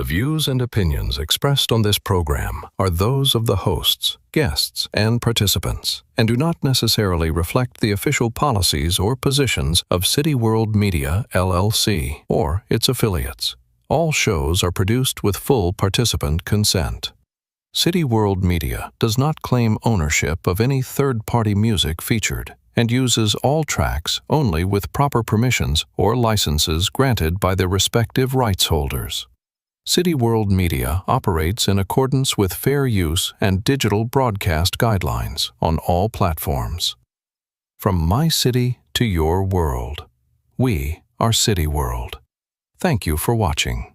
The views and opinions expressed on this program are those of the hosts, guests, and participants, and do not necessarily reflect the official policies or positions of City World Media, LLC, or its affiliates. All shows are produced with full participant consent. City World Media does not claim ownership of any third-party music featured and uses all tracks only with proper permissions or licenses granted by their respective rights holders. City World Media operates in accordance with fair use and digital broadcast guidelines on all platforms. From my city to your world, we are City World. Thank you for watching.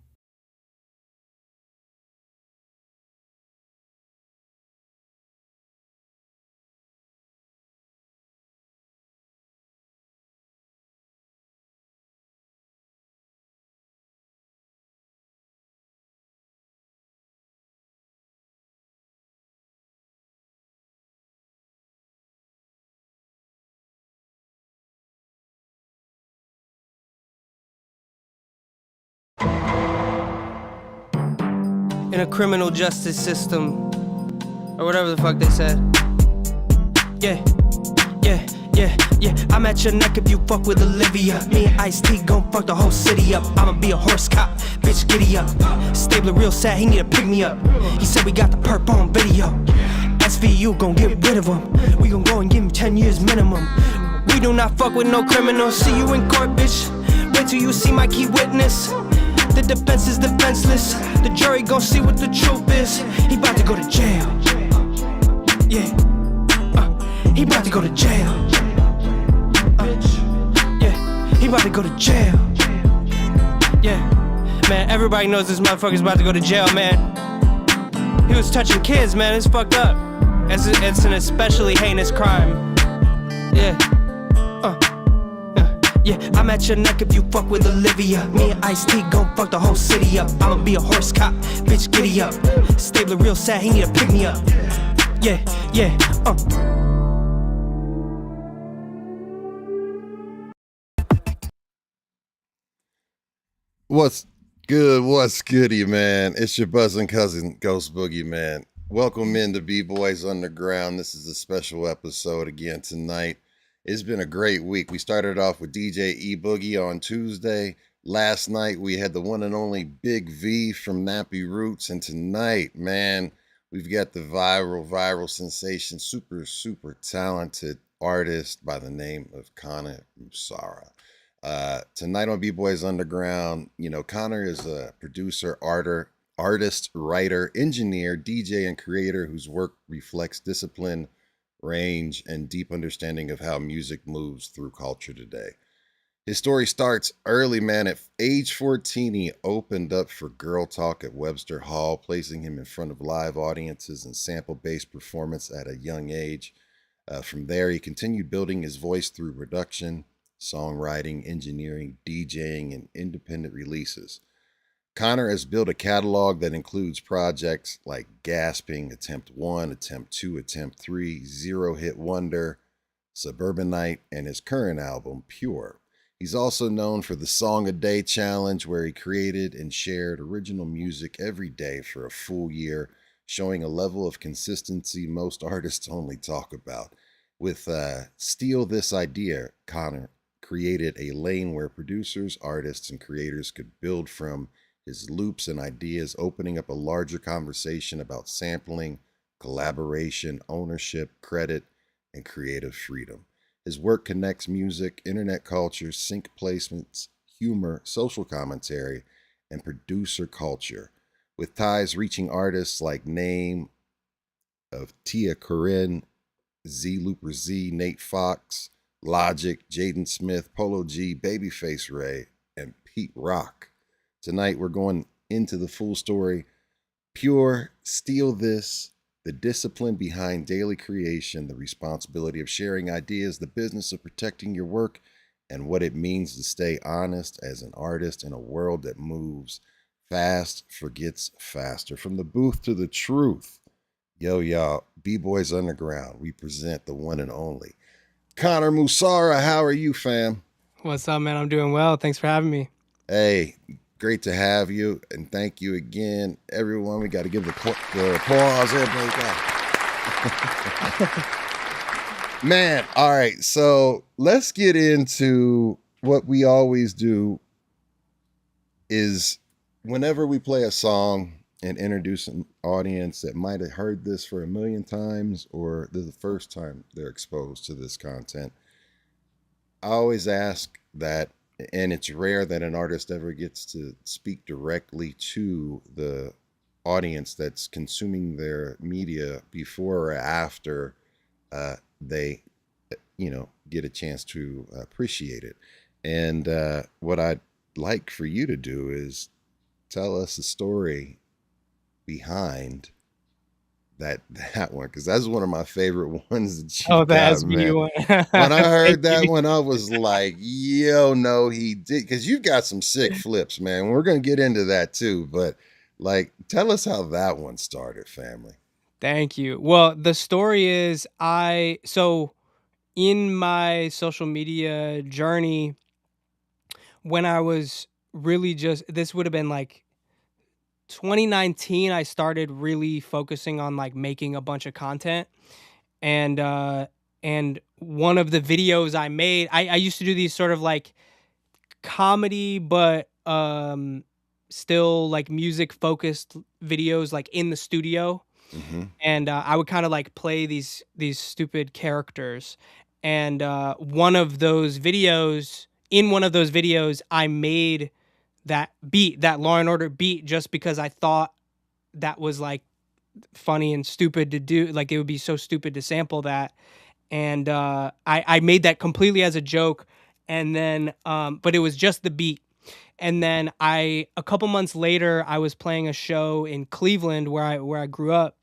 In a criminal justice system, or whatever the fuck they said. Yeah. I'm at your neck if you fuck with Olivia. Me and Ice-T gon' fuck the whole city up. I'ma be a horse cop, bitch giddy up. Stabler real sad, he need to pick me up. He said we got the perp on video. SVU gon' get rid of him. We gon' go and give him 10 years minimum. We do not fuck with no criminals. See you in court, bitch. Wait till you see my key witness. The defense is defenseless. The jury gon' see what the truth is. He bout to go to jail. Yeah. He bout to go to jail. Yeah. He bout to go to jail. Yeah. Man, everybody knows this motherfucker's about to go to jail, man. He was touching kids, man. It's fucked up. It's an especially heinous crime. Yeah. Yeah, I'm at your neck if you fuck with Olivia. Me and Ice-T gon' fuck the whole city up. I'ma be a horse cop, bitch giddy up. Stabler real sad, he need to pick me up. Yeah. What's good? What's goody, man? It's your buzzing cousin, Ghost Boogie, man. Welcome into B-Boys Underground. This is a special episode again tonight. It's been a great week. We started off with DJ E-Boogie on Tuesday. Last night, we had the one and only Big V from Nappy Roots. And tonight, man, we've got the viral sensation, super talented artist by the name of Connor Musarra. Tonight on B-Boys Underground, Connor is a producer, artist, writer, engineer, DJ, and creator whose work reflects discipline, range, and deep understanding of how music moves through culture today. His story starts early, man. At age 14, he opened up for Girl Talk at Webster Hall, placing him in front of live audiences and sample-based performance at a young age. From there, he continued building his voice through production, songwriting, engineering, DJing, and independent releases. Connor has built a catalog that includes projects like Gasping, Attempt 1, Attempt 2, Attempt 3, Zero Hit Wonder, Suburbanite, and his current album, Pure. He's also known for the Song a Day Challenge, where he created and shared original music every day for a full year, showing a level of consistency most artists only talk about. With Steal This Idea, Connor created a lane where producers, artists, and creators could build from his loops and ideas, opening up a larger conversation about sampling, collaboration, ownership, credit, and creative freedom. His work connects music, internet culture, sync placements, humor, social commentary, and producer culture, with ties reaching artists like Name of Tia Corinne, Z Looper Z, Nate Fox, Logic, Jaden Smith, Polo G, Babyface Ray, and Pete Rock. Tonight, we're going into the full story. Pure, Steal This, the discipline behind daily creation, the responsibility of sharing ideas, the business of protecting your work, and what it means to stay honest as an artist in a world that moves fast, forgets faster. From the booth to the truth. Yo, y'all, B-Boys Underground, we present the one and only Connor Musarra. How are you, fam? What's up, man? I'm doing well. Thanks for having me. Hey, Great to have you, and thank you again, everyone. We got to give the applause. Everybody got. Man, all right. So let's get into what we always do. Is whenever we play a song and introduce an audience that might have heard this for a million times, or this is the first time they're exposed to this content, I always ask that, and it's rare that an artist ever gets to speak directly to the audience that's consuming their media before or after they, get a chance to appreciate it. And what I'd like for you to do is tell us the story behind that one, because that's one of my favorite ones that Oh, you've the got, SVU man. one. When I Thank heard that you. one, I was like, yo, no, he did. Because you've got some sick flips, man. We're going to get into that too. But like, tell us how that one started, family. Thank you. Well, the story is so in my social media journey, when I was really this would have been like 2019, I started really focusing on like making a bunch of content. And one of the videos I made, I used to do these sort of like comedy, but still like music focused videos like in the studio. Mm-hmm. And I would kind of like play these stupid characters. And in one of those videos, I made that beat, that Law and Order beat, just because I thought that was like funny and stupid to do. Like it would be so stupid to sample that. And I made that completely as a joke. And then, but it was just the beat. And then a couple months later, I was playing a show in Cleveland where I grew up.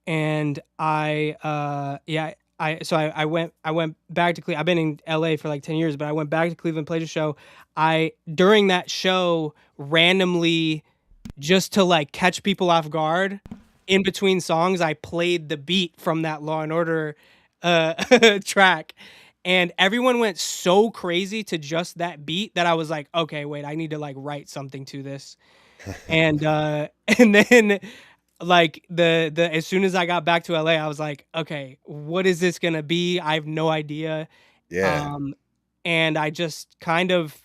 And I went back to Cleveland. I've been in LA for like 10 years, but I went back to Cleveland, played a show. During that show, randomly, just to like catch people off guard, in between songs, I played the beat from that Law and Order track. And everyone went so crazy to just that beat that I was like, okay, wait, I need to like write something to this. And and then like the as soon as I got back to LA, I was like, okay, what is this gonna be? I have no idea. Yeah. And I just kind of,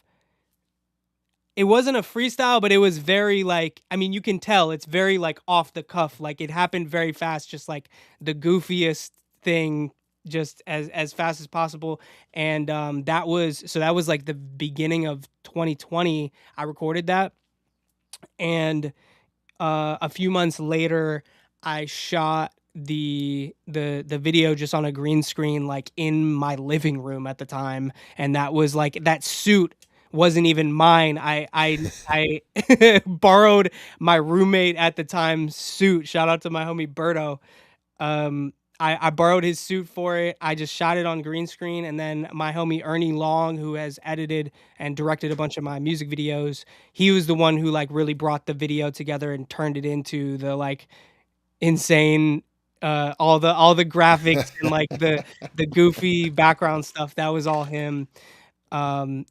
it wasn't a freestyle, but it was very like, I mean, you can tell it's very like off the cuff. Like it happened very fast, just like the goofiest thing, just as fast as possible. And that was like the beginning of 2020. I recorded that. And a few months later, I shot the video just on a green screen, like in my living room at the time. And that was like, that suit wasn't even mine. I borrowed my roommate at the time's suit. Shout out to my homie Berto. I borrowed his suit for it. I just shot it on green screen. And then my homie Ernie Long, who has edited and directed a bunch of my music videos, he was the one who like really brought the video together and turned it into the like insane, all the graphics and like the goofy background stuff. That was all him. That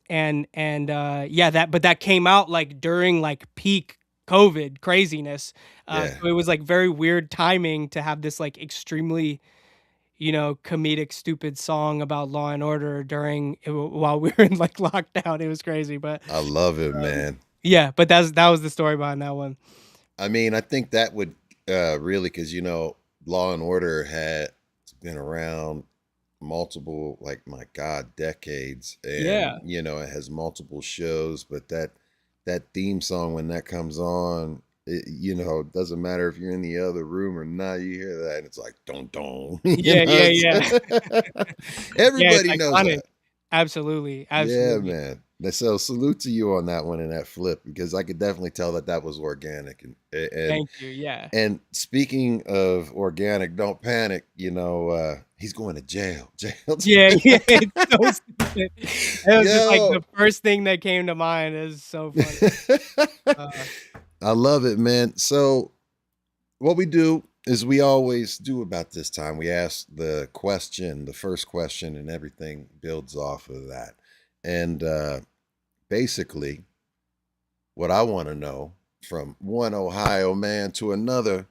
came out like during like peak COVID craziness. Yeah. So it was like very weird timing to have this like extremely, comedic, stupid song about Law and Order while we were in like lockdown. It was crazy, but I love it, man. yeah, but that was the story behind that one. I mean, I think that would really, because, Law and Order had been around multiple, like, my God, decades. And, Yeah. It has multiple shows, but that theme song, when that comes on, it doesn't matter if you're in the other room or not, you hear that, and it's like, don't. Yeah. Everybody It's knows iconic. that. Absolutely. Yeah, man. So salute to you on that one and that flip, because I could definitely tell that was organic. And Thank you. Yeah. and speaking of organic, don't panic. He's going to jail. Yeah. It's so stupid. It was just like Yo. the first thing that came to mind. Is so funny. I love it, man. So what we do is we always do about this time. We ask the first question, and everything builds off of that. And basically, What I want to know, from one Ohio man to another,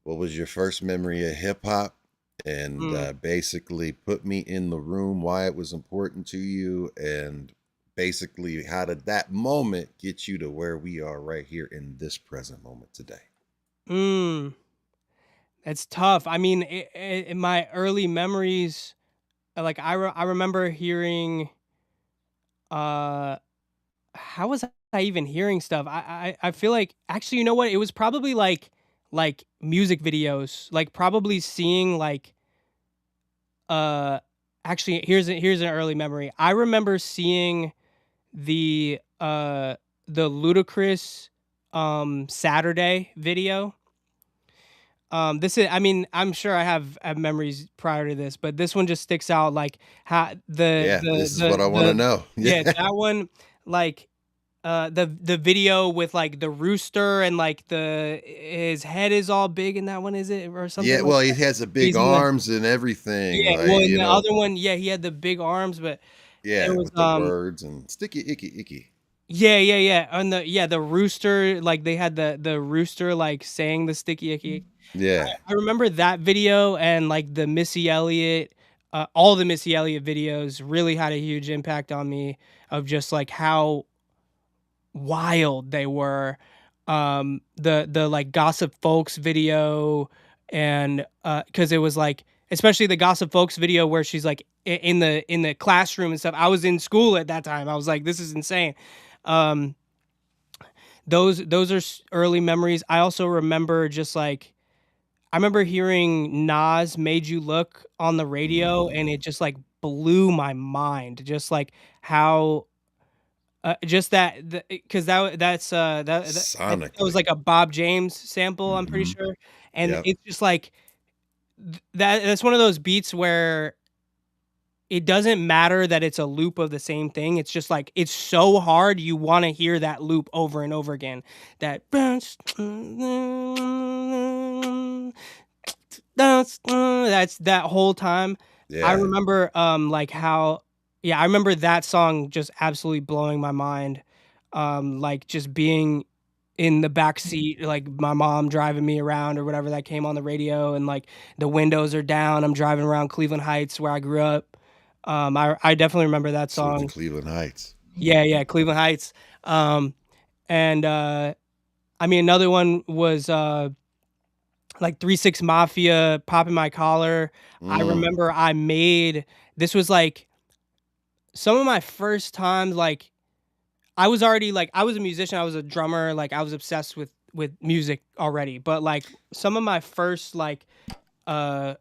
what was your first memory of hip hop? And Mm. basically put me in the room, why it was important to you, and basically how did that moment get you to where we are right here in this present moment today? Mm. It's tough. I mean, in my early memories, like I remember hearing, uh, how was I even hearing stuff? I feel like actually, you know what? It was probably like music videos, like probably seeing like uh actually here's an early memory. I remember seeing the uh the Ludacris Saturday video. This is, I mean, I'm sure I have memories prior to this, but this one just sticks out, like, how Yeah, this is what I want to know. yeah, Yeah. that one, like, the video with, like, the rooster and, like, his head is all big in that one, is it? Or Yeah, something like well, he that? has the big He's in the arms and everything, yeah, like, well, in the other one, yeah, he had the big arms, but there yeah, was, with the words and sticky, icky, icky. yeah, yeah, yeah, and the rooster, like, they had the rooster, like, saying the sticky icky. Yeah, I remember that video and, like, the Missy Elliott, all the Missy Elliott videos really had a huge impact on me of just, like, how wild they were. The, like, Gossip Folks video and, because it was, like especially the Gossip Folks video where she's, like, in the classroom and stuff. I was in school at that time. I was like, "This is insane." Um, those are early memories. I also remember just, like I remember hearing Nas "Made You Look" on the radio, and mm, it just, like, blew my mind, just, like, how, just because I think that was, sonically. like, a Bob James sample, I'm pretty Hmm. sure, and Yep. it's just, like, that's one of those beats where it doesn't matter that it's a loop of the same thing, it's just, like, it's so hard, you wanna hear that loop over and over again. That that's that whole time. I Yeah. remember, like, how yeah, I remember that song just absolutely blowing my mind, like, just being in the back seat, like, my mom driving me around or whatever that came on the radio, and, like, the windows are down, I'm driving around Cleveland Heights where I grew up. I definitely remember that Salute to song. Cleveland Heights. Yeah, yeah, Cleveland Heights. Um, and, I mean, another one was, like 3 6 Mafia, Popping My Collar. I Mm. remember I made this was, like, some of my first times, like, I was already, like I was a musician, I was a drummer, like, I was obsessed with music already, but, like, some of my first, like, uh,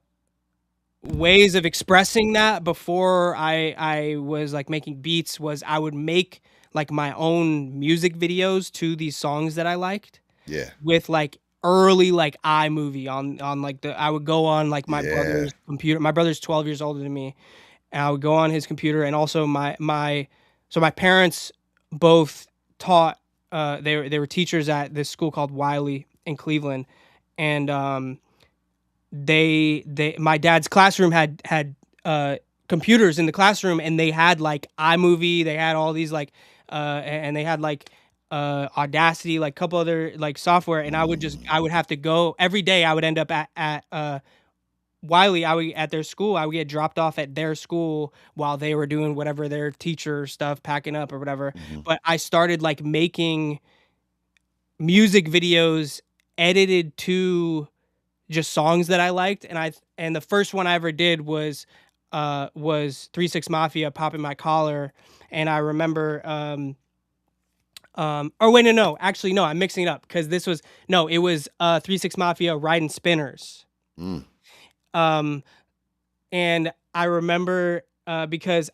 ways of expressing that before I was, like, making beats was I would make, like, my own music videos to these songs that I liked Yeah. with, like, early, like, iMovie like, the I would go on, like, my Yeah. brother's computer. My brother's 12 years older than me, and I would go on his computer, and also my parents both taught, they were teachers at this school called Wiley in Cleveland, and, they my dad's classroom computers in the classroom, and they had, like, iMovie, they had all these, like, and they had, like, Audacity, like, couple other, like, software, and I would Mm. have to go every day. I would end up at Wiley. I would at their school, I would get dropped off at their school while they were doing whatever their teacher stuff, packing up or whatever, Mhm. but I started, like, making music videos edited to just songs that I liked, and the first one I ever did was 3 6 Mafia, Popping My Collar, and I remember, or wait, no, actually, no, I'm mixing it up because this was no, it was, 3 6 Mafia, Riding Spinners. Mm. Um, and I remember, because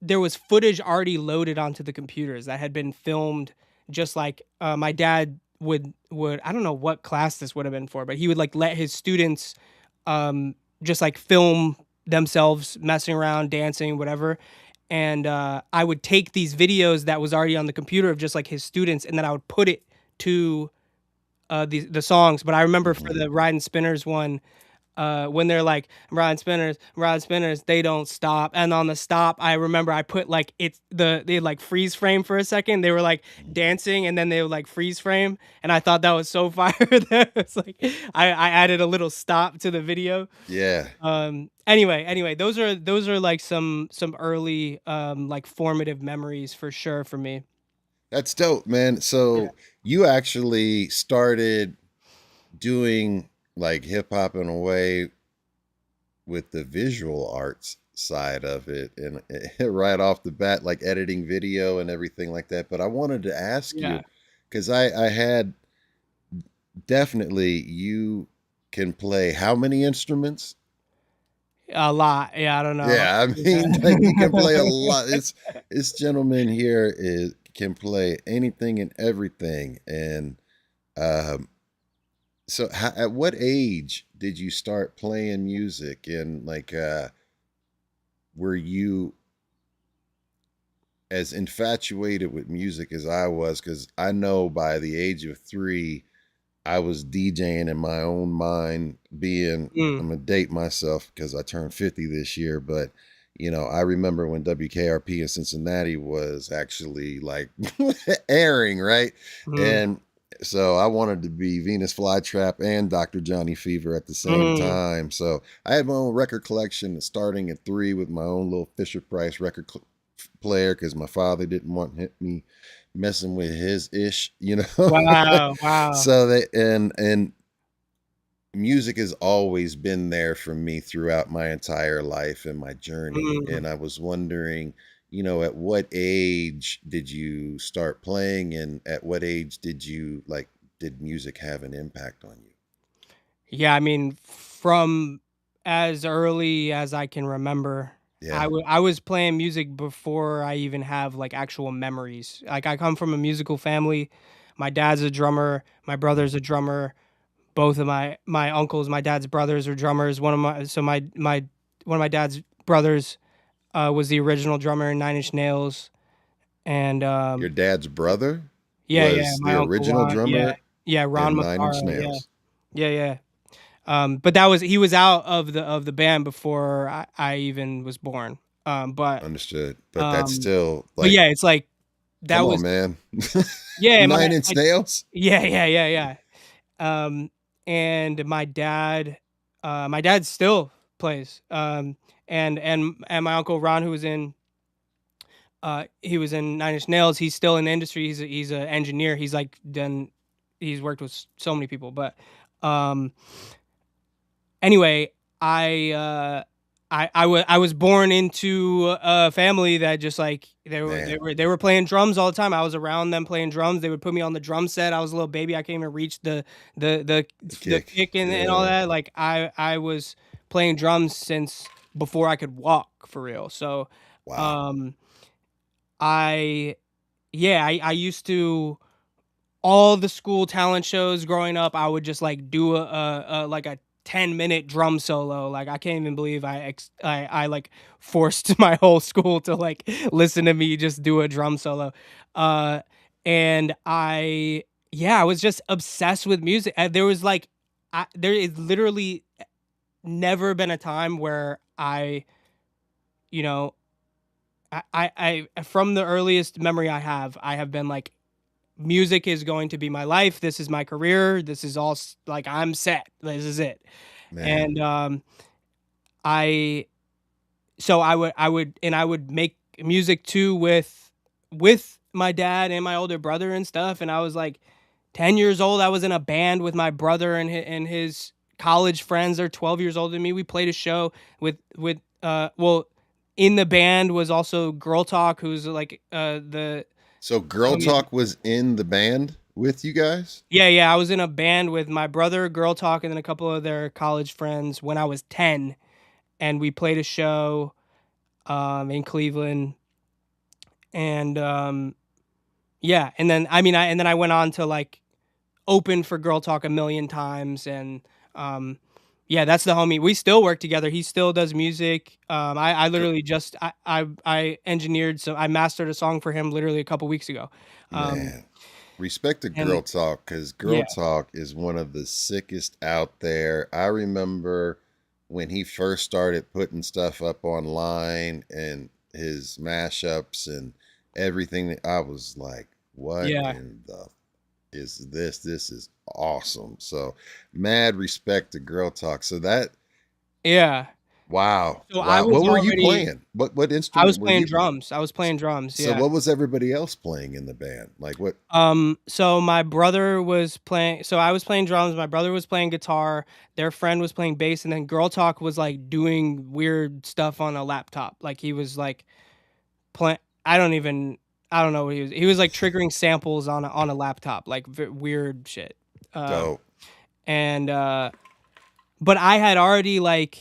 there was footage already loaded onto the computers that had been filmed, just like, my dad would I don't know what class this would have been for, but he would, like, let his students, just, like, film themselves messing around, dancing, whatever, and, I would take these videos that was already on the computer of just, like, his students, and then I would put it to, the songs. But I remember for Mhm. the Riding Spinners one, when they're like riding spinners, they don't stop. And on the stop, I remember I put like they like freeze frame for a second. They were like dancing, and then they would like freeze frame, and I thought that was so fire. That it's like I added a little stop to the video. Yeah. Anyway, those are like some early like formative memories for sure for me. That's dope, man. So you actually started doing like hip hop in a way with the visual arts side of it, and right off the bat, like editing video and everything like that. But I wanted to ask you, Yeah. because I had definitely, you can play how many instruments? A lot. Yeah, I don't know. Yeah, I mean, like you can play a lot. This gentleman here can play anything and everything. And so at what age did you start playing music? And like were you as infatuated with music as I was? Because I know by the age of 3, I was DJing in my own mind, I'm gonna date myself because I turned 50 this year, but I remember when WKRP in Cincinnati was actually like airing, right? Mm. And so I wanted to be Venus Flytrap and Dr. Johnny Fever at the same time. So I had my own record collection starting at 3 with my own little Fisher Price record player because my father didn't want me messing with his ish, Wow. So and music has always been there for me throughout my entire life and my journey. Mm. And I was wondering, at what age did you start playing, and at what age did music have an impact on you? Yeah, I mean, from as early as I can remember, Yeah. I was playing music before I even have like actual memories. Like I come from a musical family. My dad's a drummer. My brother's a drummer. Both of my uncles, my dad's brothers, are drummers. One of my dad's brothers was the original drummer in Nine Inch Nails, and Your dad's brother yeah, was my the uncle original Ron, drummer Ron in Nine Inch Musarra, Nails. yeah. But he was out of the band before I even was born. But Understood. But that's um, still but like, yeah, it's like that come on, was man. yeah, Nine Inch Nails? yeah. Um, and my dad still plays. And my uncle Ron, he was in Nine Inch Nails. He's still in the industry. He's an engineer. He's worked with so many people. But um, anyway, I was born into a family that just like they were playing drums all the time. I was around them playing drums. They would put me on the drum set. I was a little baby. I can't even reach the kick and all that. Like I was playing drums since before I could walk for real. So Wow. um I used to all the school talent shows growing up. I would just like do a like a 10-minute drum solo. Like I can't even believe I like forced my whole school to like listen to me just do a drum solo. Uh and I was just obsessed with music. There was like there is literally never been a time where you know I from the earliest memory I have been like music is going to be my life. This is my career. This is all like I'm set. This is it. Man. And I so I would make music too with my dad and my older brother and stuff. And I was like 10 years old. I was in a band with my brother and his college friends. They're 12 years older than me. We played a show with in the band was also Girl Talk, who's like So Girl Talk was in the band with you guys? Yeah. I was in a band with my brother, Girl Talk, and then a couple of their college friends when I was 10, and we played a show in Cleveland, and and then I went on to like open for Girl Talk a million times, and that's the homie. We still work together. He still does music. I literally just I engineered, so I mastered a song for him literally a couple weeks ago. Man. Respect to And Girl Talk, because Girl yeah. Talk is one of the sickest out there. I remember when he first started putting stuff up online and his mashups and everything, I was like, what Yeah. in the is this? This is awesome. So mad respect to Girl Talk. So that Yeah. wow. So I Wow. was What were you already playing? What I was instrument were playing you playing? drums. I was playing drums, So yeah. what was everybody else playing in the band? Like what? So my brother was playing, so I was playing drums, my brother was playing guitar, their friend was playing bass, and then Girl Talk was like doing weird stuff on a laptop. Like he was like playing, I don't know what he was like triggering samples on a laptop, like weird shit. Um Dope. and but I had already like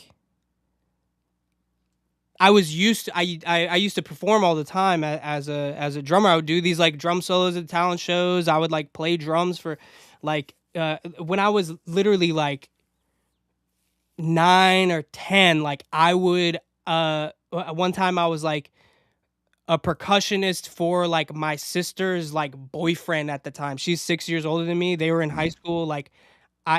I was used to I used to perform all the time as a drummer. I would do these like drum solos at talent shows. I would like play drums for like when I was literally like 9 or 10, like I would one time I was like a percussionist for like my sister's like boyfriend at the time. She's 6 years older than me. They were in high Mhm. school. Like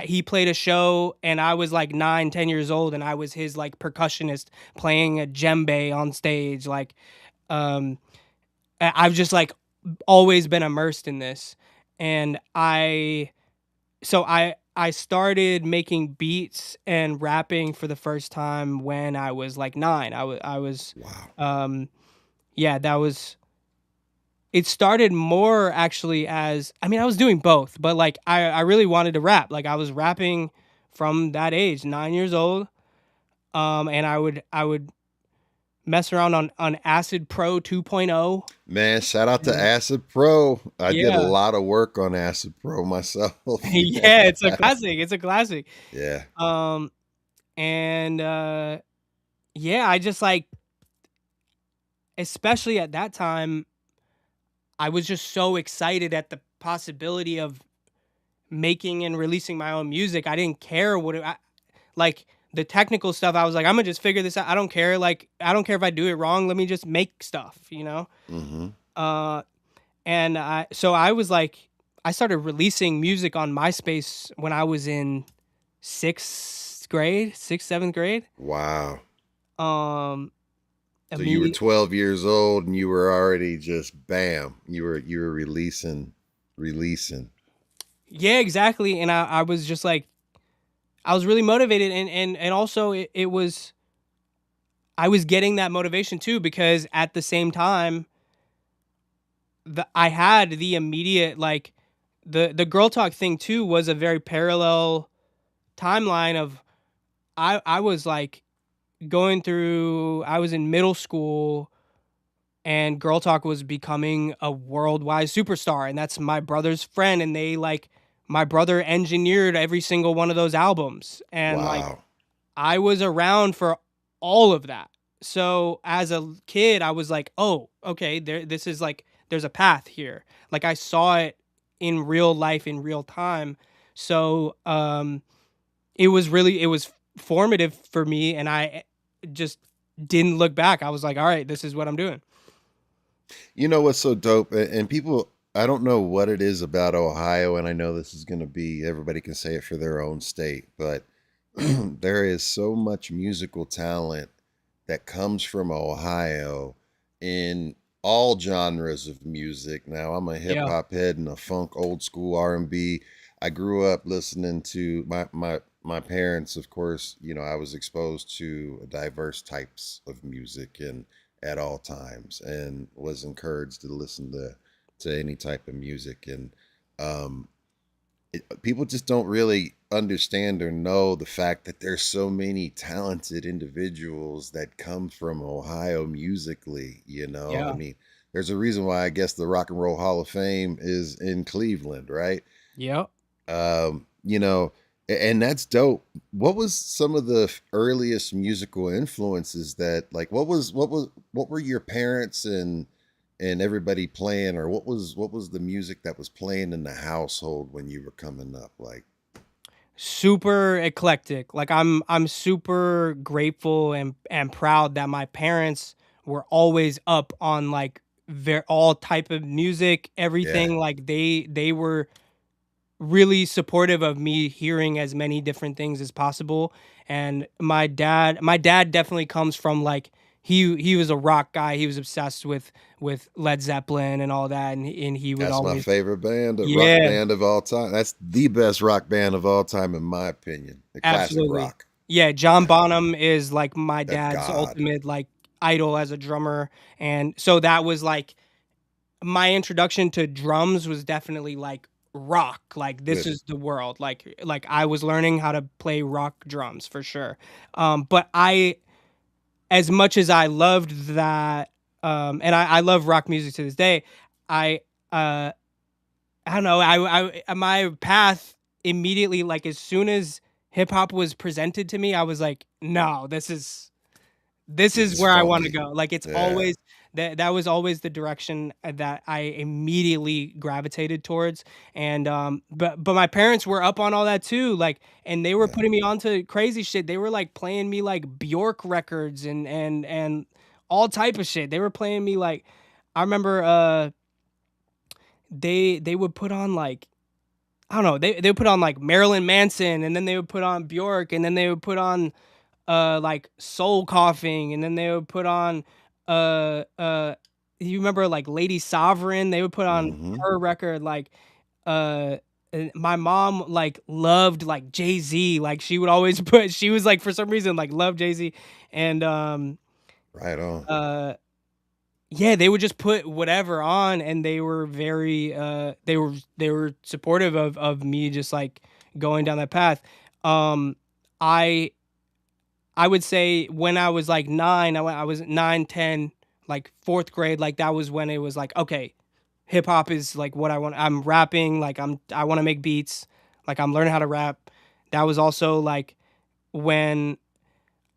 he played a show and I was like 9, 10 years old and I was his like percussionist playing a djembe on stage. Like um I've just like always been immersed in this. And I started making beats and rapping for the first time when I was like 9. I was Wow. um yeah, that was it started more actually as I mean, I was doing both, but like I really wanted to rap. Like I was rapping from that age, 9 years old. And I would mess around on Acid Pro 2.0. Man, shout out to And Acid Pro. I did a yeah. lot of work on Acid Pro myself. Yeah, it's a classic. It's a classic. Yeah. Um and yeah, I just like especially at that time, I was just so excited at the possibility of making and releasing my own music. I didn't care like the technical stuff. I was like, I'm gonna just figure this out. I don't care. Like, I don't care if I do it wrong. Let me just make stuff, you know? Hmm. Uh, and so I was like, I started releasing music on MySpace when I was in sixth, seventh grade. Wow. Um, So you were immediate, 12 years old and you were already just bam. You were releasing. yeah, exactly. And I was just like, I was really motivated, and also it was I was getting that motivation too because at the same time I had the immediate like the girl talk thing too was a very parallel timeline of I was like going through I was in middle school and girl talk was becoming a worldwide superstar, and that's my brother's friend, and they like my brother engineered every single one of those albums, and like Wow. I was around for all of that. So as a kid, I was like, "Oh, okay, this is like there's a path here." Like I saw it in real life in real time. So it was formative for me, and I just didn't look back. I was like, "All right, this is what I'm doing." You know what's so dope? And people, I don't know what it is about Ohio, and I know this is going to be, everybody can say it for their own state, but there is so much musical talent that comes from Ohio in all genres of music. Now, I'm a hip Yeah. hop head and a funk old school R&B. I grew up listening to my parents, of course, you know, I was exposed to diverse types of music and at all times and was encouraged to listen to any type of music and um people just don't really understand or know the fact that there's so many talented individuals that come from Ohio musically, you know. I Yeah. mean, there's a reason why I guess the Rock and Roll Hall of Fame is in Cleveland, right? Yep. You know, and that's dope. What was some of the earliest musical influences that like what were your parents and everybody playing, or what was the music that was playing in the household when you were coming up? Like, Super eclectic. Like I'm super grateful and proud that my parents were always up on like all type of music, yeah, everything. Like they were really supportive of me hearing as many different things as possible. And my dad definitely comes from like he was a rock guy. He was obsessed with Led Zeppelin and all that, and he would That's my always favorite band, a rock yeah, band of all time. That's the best rock band of all time, in my opinion. The classic absolutely. rock. Yeah, John Bonham is like my A dad's god. ultimate like idol as a drummer. And so that was like my introduction to drums was definitely like rock. Like this With it. is the world. Like I was learning how to play rock drums for sure. But I as much as I loved that and I love rock music to this day, I uh I don't know. My path immediately, like as soon as hip hop was presented to me, I was like, no, this This is is where I want to funky. go. Like it's Yeah. always that was always the direction that I immediately gravitated towards. And but my parents were up on all that too. Like and they were Yeah. putting me onto crazy shit. They were like playing me like Bjork records and all type of shit. They were playing me like I remember they would put on like I don't know, they would put on like Marilyn Manson and then they would put on Bjork and then they would put on like Soul Coughing and then they would put on uh uh you remember like Lady Sovereign, they would put on Hmm. her record like and my mom like loved like Jay-Z, like she would always put she was like for some reason like loved Jay-Z and Right on. uh yeah, they would just put whatever on and they were very they were supportive of me just like going down that path. Um I I would say when I was like 9, I was 9, 10, like 4th grade, like that was when it was like, okay, hip hop is like what I want. I'm rapping, like I want to make beats, like I'm learning how to rap. That was also like when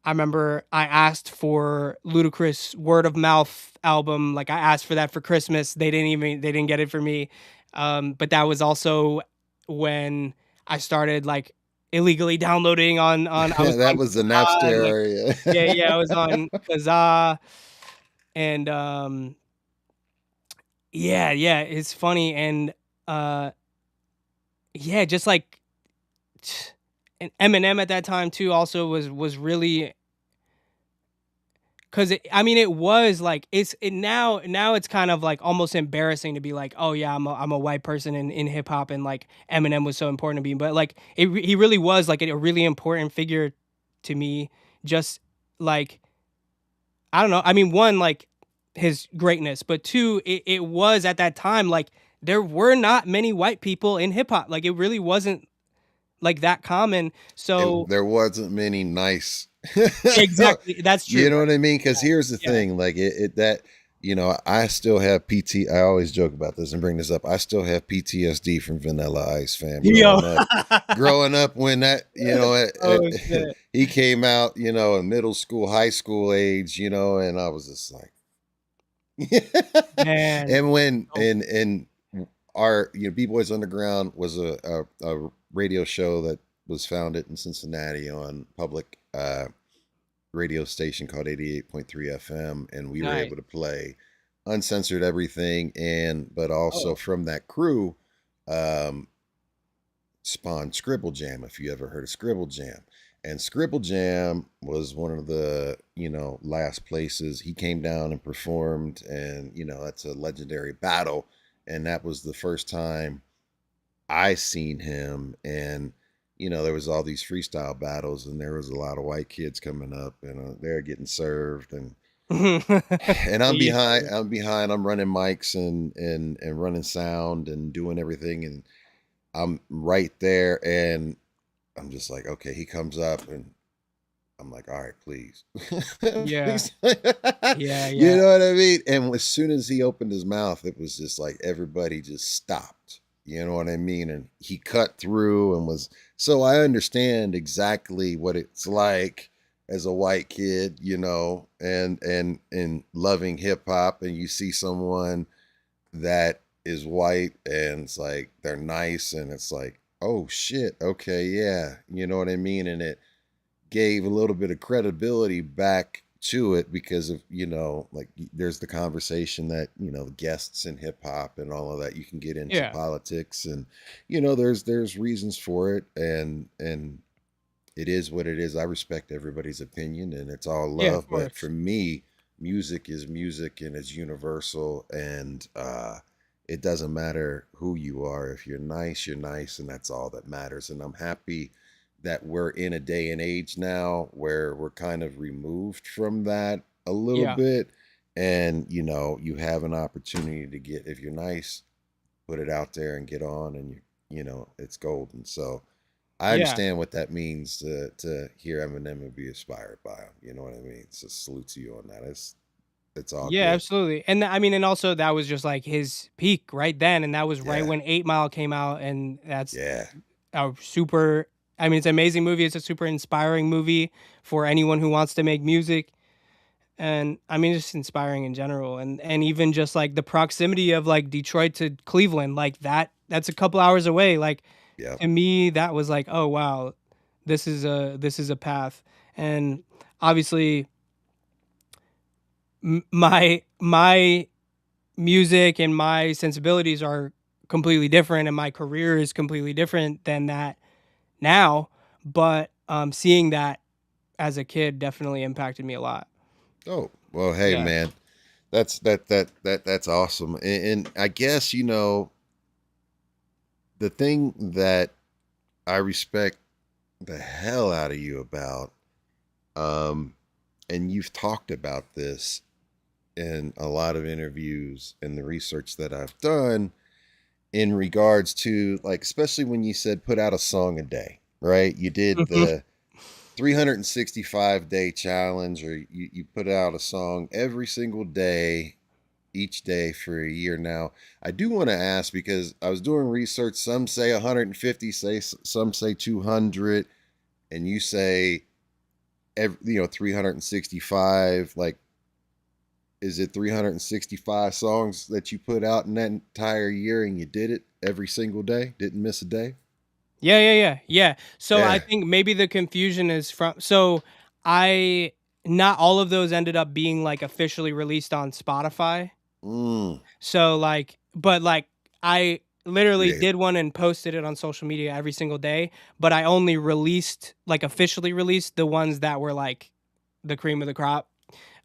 I remember I asked for Ludacris Word of Mouth album. Like I asked for that for Christmas. They didn't get it for me. But that was also when I started like illegally downloading on I was That on was the Kazaa and like Napster yeah, area. I was on Kazaa and yeah, it's funny and uh yeah, just like and Eminem at that time too also was really 'cause I mean, it was like now it's kind of like almost embarrassing to be like, "Oh yeah, I'm a white person in hip hop and like Eminem was so important to me." But like he really was like a really important figure to me. Just like I don't know. I mean, one like his greatness, but two, it was at that time like there were not many white people in hip hop. Like it really wasn't like that common. So There wasn't many nice. exactly, that's true. You know what I mean? Because here's the Yeah. thing, like it that I still have PT. I always joke about this and bring this up. I still have PTSD from Vanilla Ice, fam. Yo. Growing up when that Oh shit. he came out, in middle school, high school age, and I was just like, Man. and when Oh, and our B Boys Underground was a radio show that was founded in Cincinnati on public radio station called 88.3 FM, and we were nice. able to play uncensored everything, and but also Oh, from that crew um spawned Scribble Jam, if you ever heard of Scribble Jam. And Scribble Jam was one of the, last places he came down and performed. And, that's a legendary battle. And that was the first time I seen him. And, there was all these freestyle battles, and there was a lot of white kids coming up, and they're getting served. And I'm yeah. behind, I'm running mics and running sound and doing everything. And I'm right there, and I'm just like, okay, he comes up, and I'm like, all right, please. Yeah. Please. Yeah, You yeah. know what I mean? And as soon as he opened his mouth, it was just like everybody just stopped. You know what I mean? And he cut through and was so I understand exactly what it's like as a white kid, and loving hip hop, and you see someone that is white and it's like they're nice, and it's like, oh shit, okay, yeah, you know what I mean? And it gave a little bit of credibility back to it because of, like there's the conversation that, guests in hip hop and all of that, you can get into Yeah. politics and, there's reasons for it, and it is what it is. I respect everybody's opinion and it's all Yeah, of love, but for course. me, music is music and it's universal, and it doesn't matter who you are. If you're nice, and that's all that matters. And I'm happy that we're in a day and age now where we're kind of removed from that a little Yeah. bit. And, you have an opportunity to get, if you're nice, put it out there and get on, and it's golden. So I Yeah. understand what that means to hear Eminem and be inspired by him. You know what I mean? So salute to you on that. It's all Yeah, good. absolutely. And I mean, and also that was just like his peak right then, and that was right Yeah. when 8 Mile came out, and that's Yeah. a super. I mean, it's an amazing movie. It's a super inspiring movie for anyone who wants to make music, and I mean, just inspiring in general, and even just like the proximity of like Detroit to Cleveland, like that's a couple hours away. Like Yeah. to me, that was like, oh wow, this is a path, and obviously my music and my sensibilities are completely different and my career is completely different than that now, but seeing that as a kid definitely impacted me a lot. Oh, well, hey Yeah. man. That's awesome. And I guess, the thing that I respect the hell out of you about, um, and you've talked about this in a lot of interviews and the research that I've done in regards to, like, especially when you said put out a song a day, right? You did Mhm. the 365-day challenge, or you put out a song every single day, each day for a year now. I do want to ask, because I was doing research. Some say 150, some say 200, and you say 365. Like, is it 365 songs that you put out in that entire year, and you did it every single day? Didn't miss a day? Yeah. So I Yeah. think maybe the confusion is so I not all of those ended up being like officially released on Spotify. Mm, So like, but like I literally creative. did one and posted it on social media every single day, but I only released like officially released the ones that were like the cream of the crop.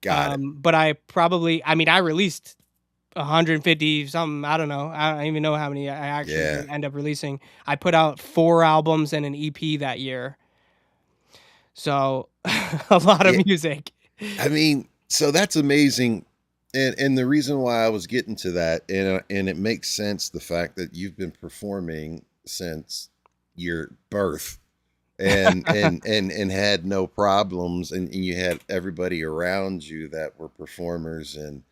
Got it. But I probably, I mean, I released 150 something. I don't know. I don't even know how many I actually Yeah. did end up releasing. I put out 4 albums and an EP that year. So a lot of Yeah. music. I mean, so that's amazing. And the reason why I was getting to that, and it makes sense, the fact that you've been performing since your birth, and had no problems, and you had everybody around you that were performers, and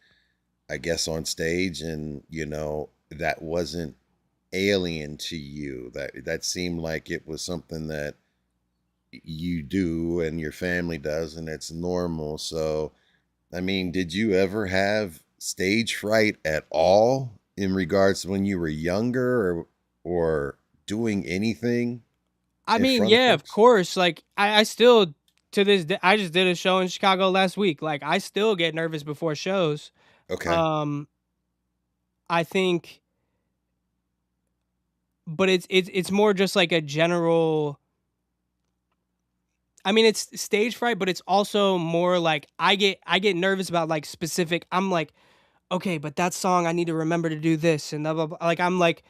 I guess on stage, and that wasn't alien to you. That seemed like it was something that you do and your family does, and it's normal. So I mean, did you ever have stage fright at all in regards to when you were younger, or doing anything I in mean, front of yeah, of folks? course. Like I still to this day, I just did a show in Chicago last week. Like I still get nervous before shows. Okay. Um, I think, but it's more just like a general. I mean, it's stage fright, but it's also more like I get nervous about like specific. I'm like, okay, but that song I need to remember to do this and blah blah blah. Like I'm like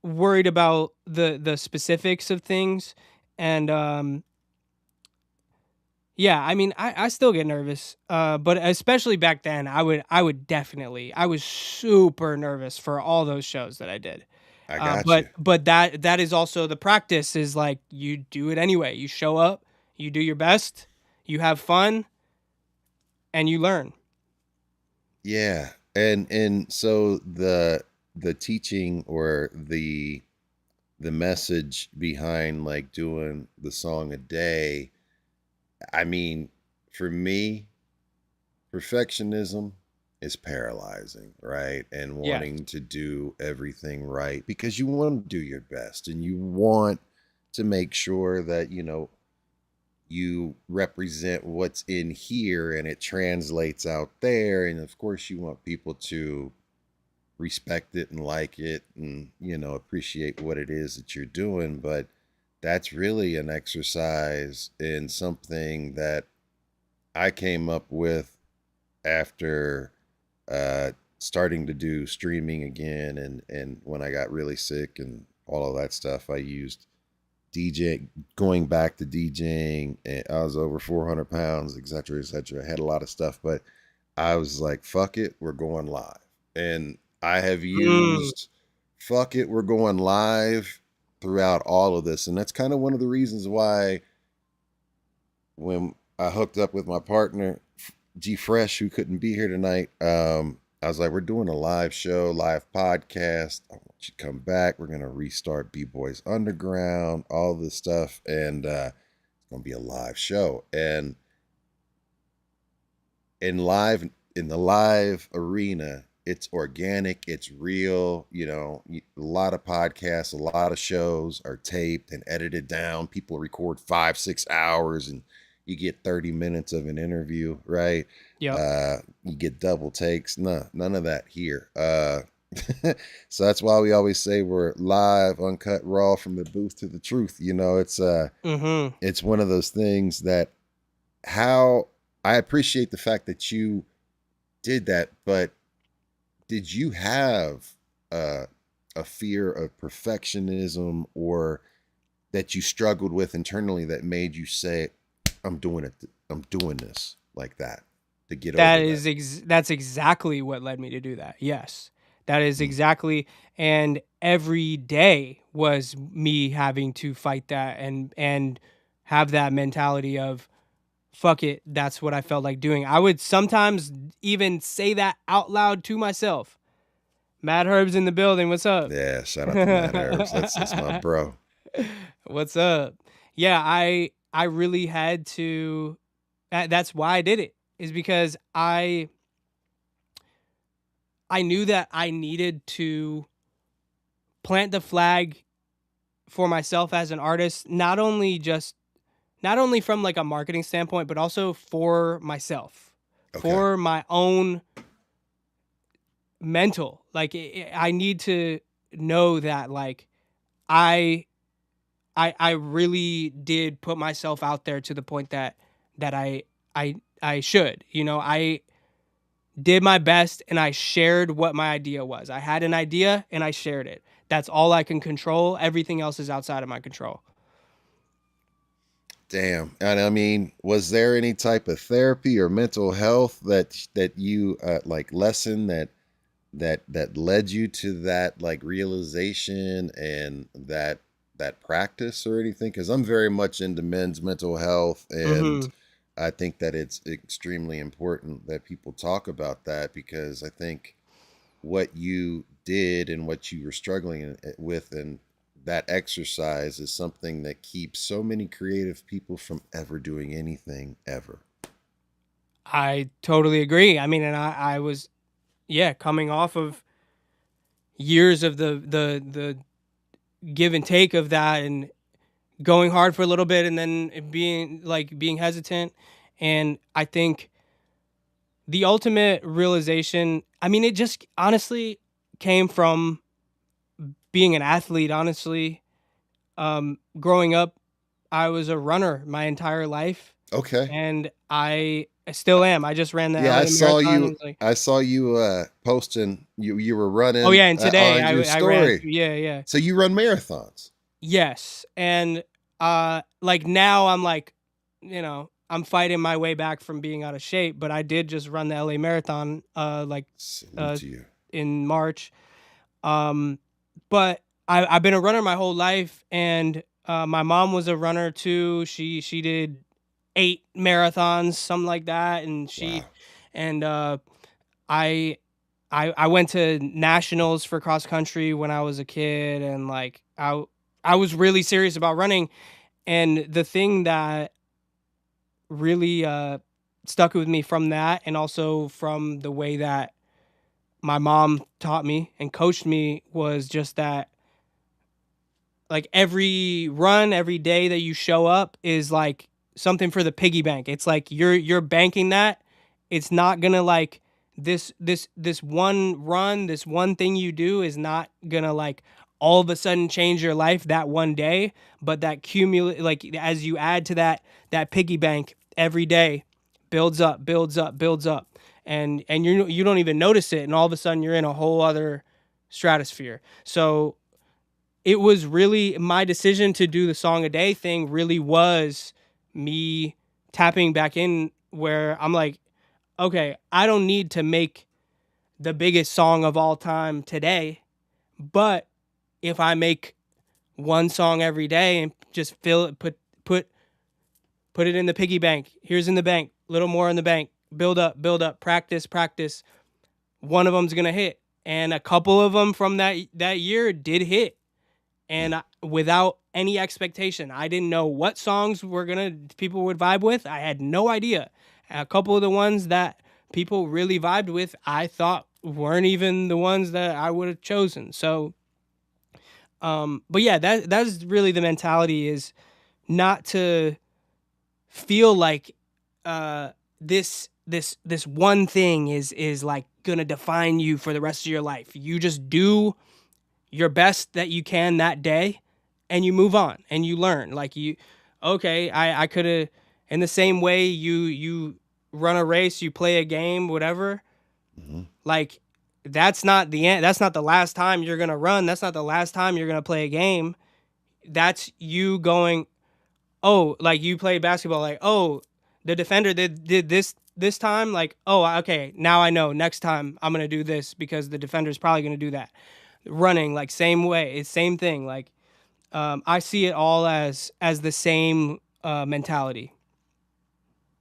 worried about the specifics of things, and yeah, I mean, I still get nervous, but especially back then, I would definitely I was super nervous for all those shows that I did. I got But you. but that is also the practice is like you do it anyway. You show up, you do your best, you have fun, and you learn. Yeah. And so the teaching, or the message behind, like, doing the song a day, I mean, for me, perfectionism is paralyzing, right? And Yes. wanting to do everything right, because you want to do your best, and you want to make sure that, you represent what's in here and it translates out there. And of course, you want people to respect it and like it and, appreciate what it is that you're doing. But that's really an exercise in something that I came up with after starting to do streaming again. And when I got really sick and all of that stuff, I used going back to DJing, and I was over 400 pounds, et cetera, et cetera. I had a lot of stuff, but I was like, fuck it, we're going live. And I have used fuck it, we're going live throughout all of this. And that's kind of one of the reasons why when I hooked up with my partner, G Fresh, who couldn't be here tonight, I was like, we're doing a live show, live podcast. I want you to come back. We're going to restart B-Boys Underground, all this stuff. And it's going to be a live show. And in the live arena, it's organic, it's real. A lot of podcasts, a lot of shows are taped and edited down. People record 5-6 hours and you get 30 minutes of an interview, right? Yeah. You get double takes. None of that here. So that's why we always say we're live, uncut, raw, from the booth to the truth. It's one of those things that how I appreciate the fact that you did that, but did you have a fear of perfectionism or that you struggled with internally that made you say, I'm doing it. I'm doing this like that to get over that? That's exactly what led me to do that. Yes, that is exactly. And every day was me having to fight that and have that mentality of, fuck it, that's what I felt like doing. I would sometimes even say that out loud to myself. Mad Herb's in the building. What's up? Yeah, shout out to Mad Herbs. That's my bro. What's up? Yeah, I really had to. That's why I did it. Is because I knew that I needed to plant the flag for myself as an artist, not only from like a marketing standpoint, but also for myself, for my own mental. Like I need to know that like I really did put myself out there to the point that I should. I did my best and I shared what my idea was. I had an idea and I shared it. That's all I can control. Everything else is outside of my control. Damn. And I mean, was there any type of therapy or mental health that you like lesson that led you to that like realization and that practice or anything? Because I'm very much into men's mental health, and I think that it's extremely important that people talk about that, because I think what you did and what you were struggling with and that exercise is something that keeps so many creative people from ever doing anything ever. I totally agree. I mean, and I was, coming off of years of the give and take of that and going hard for a little bit and then being hesitant. And I think the ultimate realization, I mean, it just honestly came from being an athlete, honestly. Growing up, I was a runner my entire life. Okay. And I still am. I just ran the LA I saw you. I saw you posting. You were running. Oh yeah, and today on your story. I ran. Yeah. So you run marathons? Yes, and like now I'm like, I'm fighting my way back from being out of shape. But I did just run the LA Marathon in March. But I've been a runner my whole life, and my mom was a runner too. She did 8 marathons, something like that, and I went to nationals for cross country when I was a kid, and like I was really serious about running. And the thing that really stuck with me from that, and also from the way that my mom taught me and coached me, was just that like every run, every day that you show up is like something for the piggy bank. It's like you're banking that. It's not gonna like this one run, this one thing you do is not gonna like all of a sudden change your life that one day, but that cumulate like as you add to that piggy bank every day, builds up, builds up, builds up, and you don't even notice it, and all of a sudden you're in a whole other stratosphere. So it was really my decision to do the song a day thing really was me tapping back in where I'm like, okay, I don't need to make the biggest song of all time today, but if I make one song every day and just fill it, put it in the piggy bank, here's in the bank, little more in the bank, build up, practice, practice, one of them's gonna hit, and a couple of them from that year did hit, and without any expectation. I didn't know what songs people would vibe with. I had no idea. A couple of the ones that people really vibed with, I thought weren't even the ones that I would have chosen. So, but yeah, that's really the mentality, is not to feel like this one thing is like gonna define you for the rest of your life. You just do your best that you can that day, and you move on and you learn. Like okay, I could have, in the same way you run a race, you play a game, whatever. Like that's not the end. That's not the last time you're gonna run. That's not the last time you're gonna play a game. That's you going, oh, like you played basketball, like, oh, the defender did this time, like, oh, okay, now I know next time I'm gonna do this because the defender's probably gonna do that. Running, like, same way, it's same thing. Like, I see it all as the same mentality.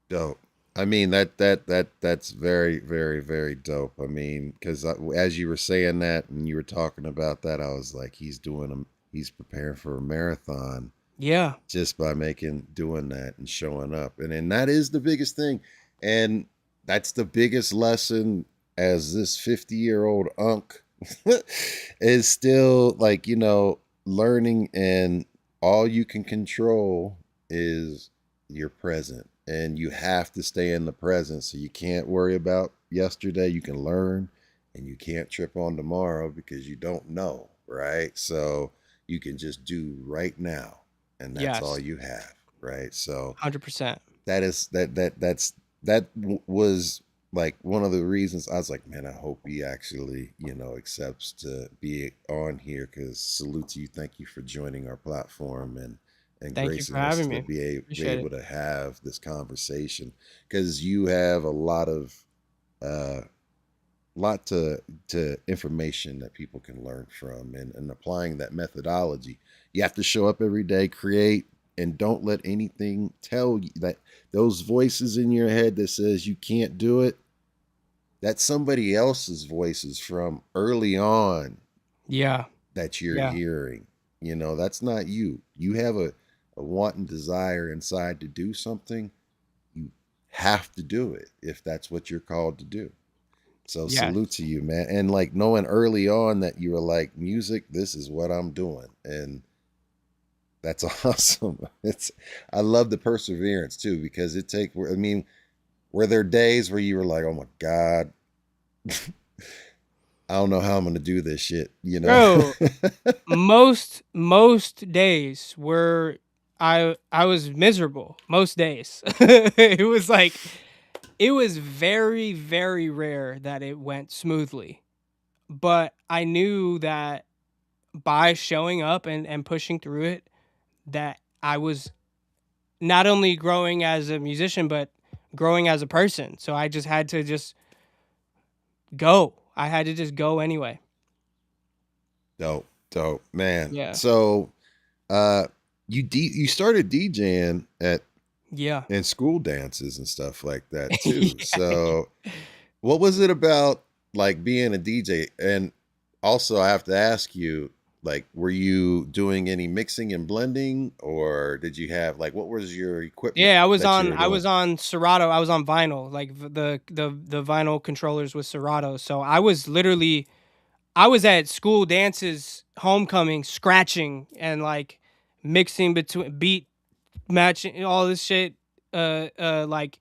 Dope. I mean that's very very very dope. I mean, because as you were saying that and you were talking about that, I was like, he's preparing for a marathon Yeah. just by doing that and showing up, and then that is the biggest thing, and that's the biggest lesson as this 50-year-old unk is still like, learning, and all you can control is your present, and you have to stay in the present. So you can't worry about yesterday. You can learn, and you can't trip on tomorrow because you don't know, right? So you can just do right now, and that's all Yes. you have, right? So 100%. that was like one of the reasons I was like, man, I hope he actually, accepts to be on here, because salute to you. Thank you for joining our platform and Thank you for gracing us having to me. be Appreciate able it. to have this conversation, because you have a lot of to information that people can learn from, and applying that methodology. You have to show up every day, create, and don't let anything tell you that those voices in your head that says you can't do it, that's somebody else's voices from early on Yeah. that you're Yeah. hearing. That's not you. You have a want and desire inside to do something. You have to do it if that's what you're called to do. So Yes. salute to you, man. And like knowing early on that you were like, music, this is what I'm doing. And that's awesome. I love the perseverance too, because were there days where you were like, oh my God, I don't know how I'm gonna do this shit, Bro, most days were I was miserable. Most days. It was like it was very, very rare that it went smoothly. But I knew that by showing up and pushing through it, that I was not only growing as a musician, but growing as a person. So I just had to just go. I had to just go anyway. Dope, man. Yeah. So, you started DJing Yeah. in school dances and stuff like that too. Yeah. So, what was it about like being a DJ? And also, I have to ask you, like, were you doing any mixing and blending, or did you have like what was your equipment Yeah, that you were I doing? was on Serato. I was on vinyl, like the vinyl controllers with Serato. So I was literally I was at school dances, homecoming, scratching and like mixing between beat matching all this shit, like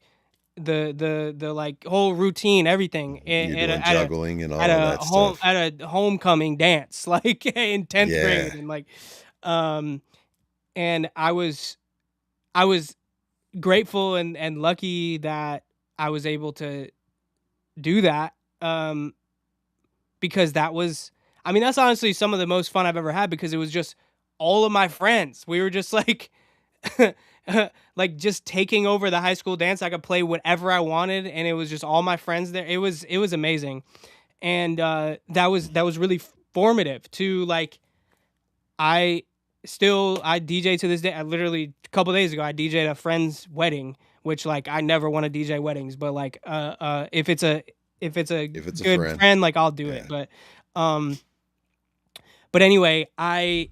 the like whole routine, everything You're at doing a at a juggling and all of that stuff. at a homecoming dance like in 10th grade, Yeah. and like um and I was grateful and lucky that I was able to do that, because that was, I mean, that's honestly some of the most fun I've ever had, because it was just all of my friends. We were just like like just taking over the high school dance. I could play whatever I wanted, and it was just all my friends there. It was amazing. And that was really formative to like, I I DJ to this day. I literally a couple days ago I DJ'd a friend's wedding, which like I never want to DJ weddings, but like if it's a If it's a good friend. friend, like I'll do it. Yeah. Um but anyway, I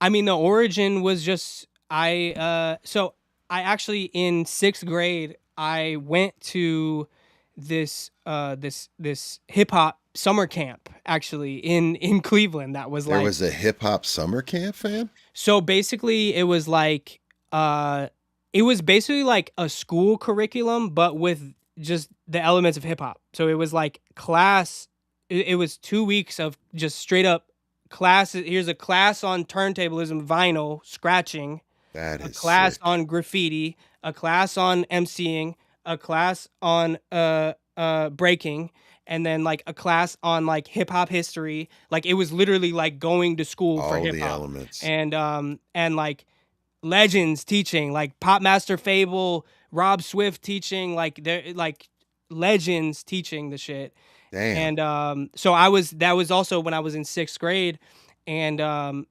mean the origin was just so I actually in 6th grade I went to this hip hop summer camp actually in Cleveland that was There like, was a hip hop summer camp, fam? so basically it was basically like a school curriculum but with just the elements of hip hop. So it was like class, it was 2 weeks of just straight up classes. Here's a class on turntablism, vinyl, scratching, That a is class sick. on graffiti, a class on MCing, a class on breaking, and then like a class on like hip hop history. Like it was literally like going to school for All hip the hop. elements. And like legends teaching, like Pop Master Fable, Rob Swift teaching, like they're like legends teaching the shit. Damn. And so that was also when I was in 6th grade. And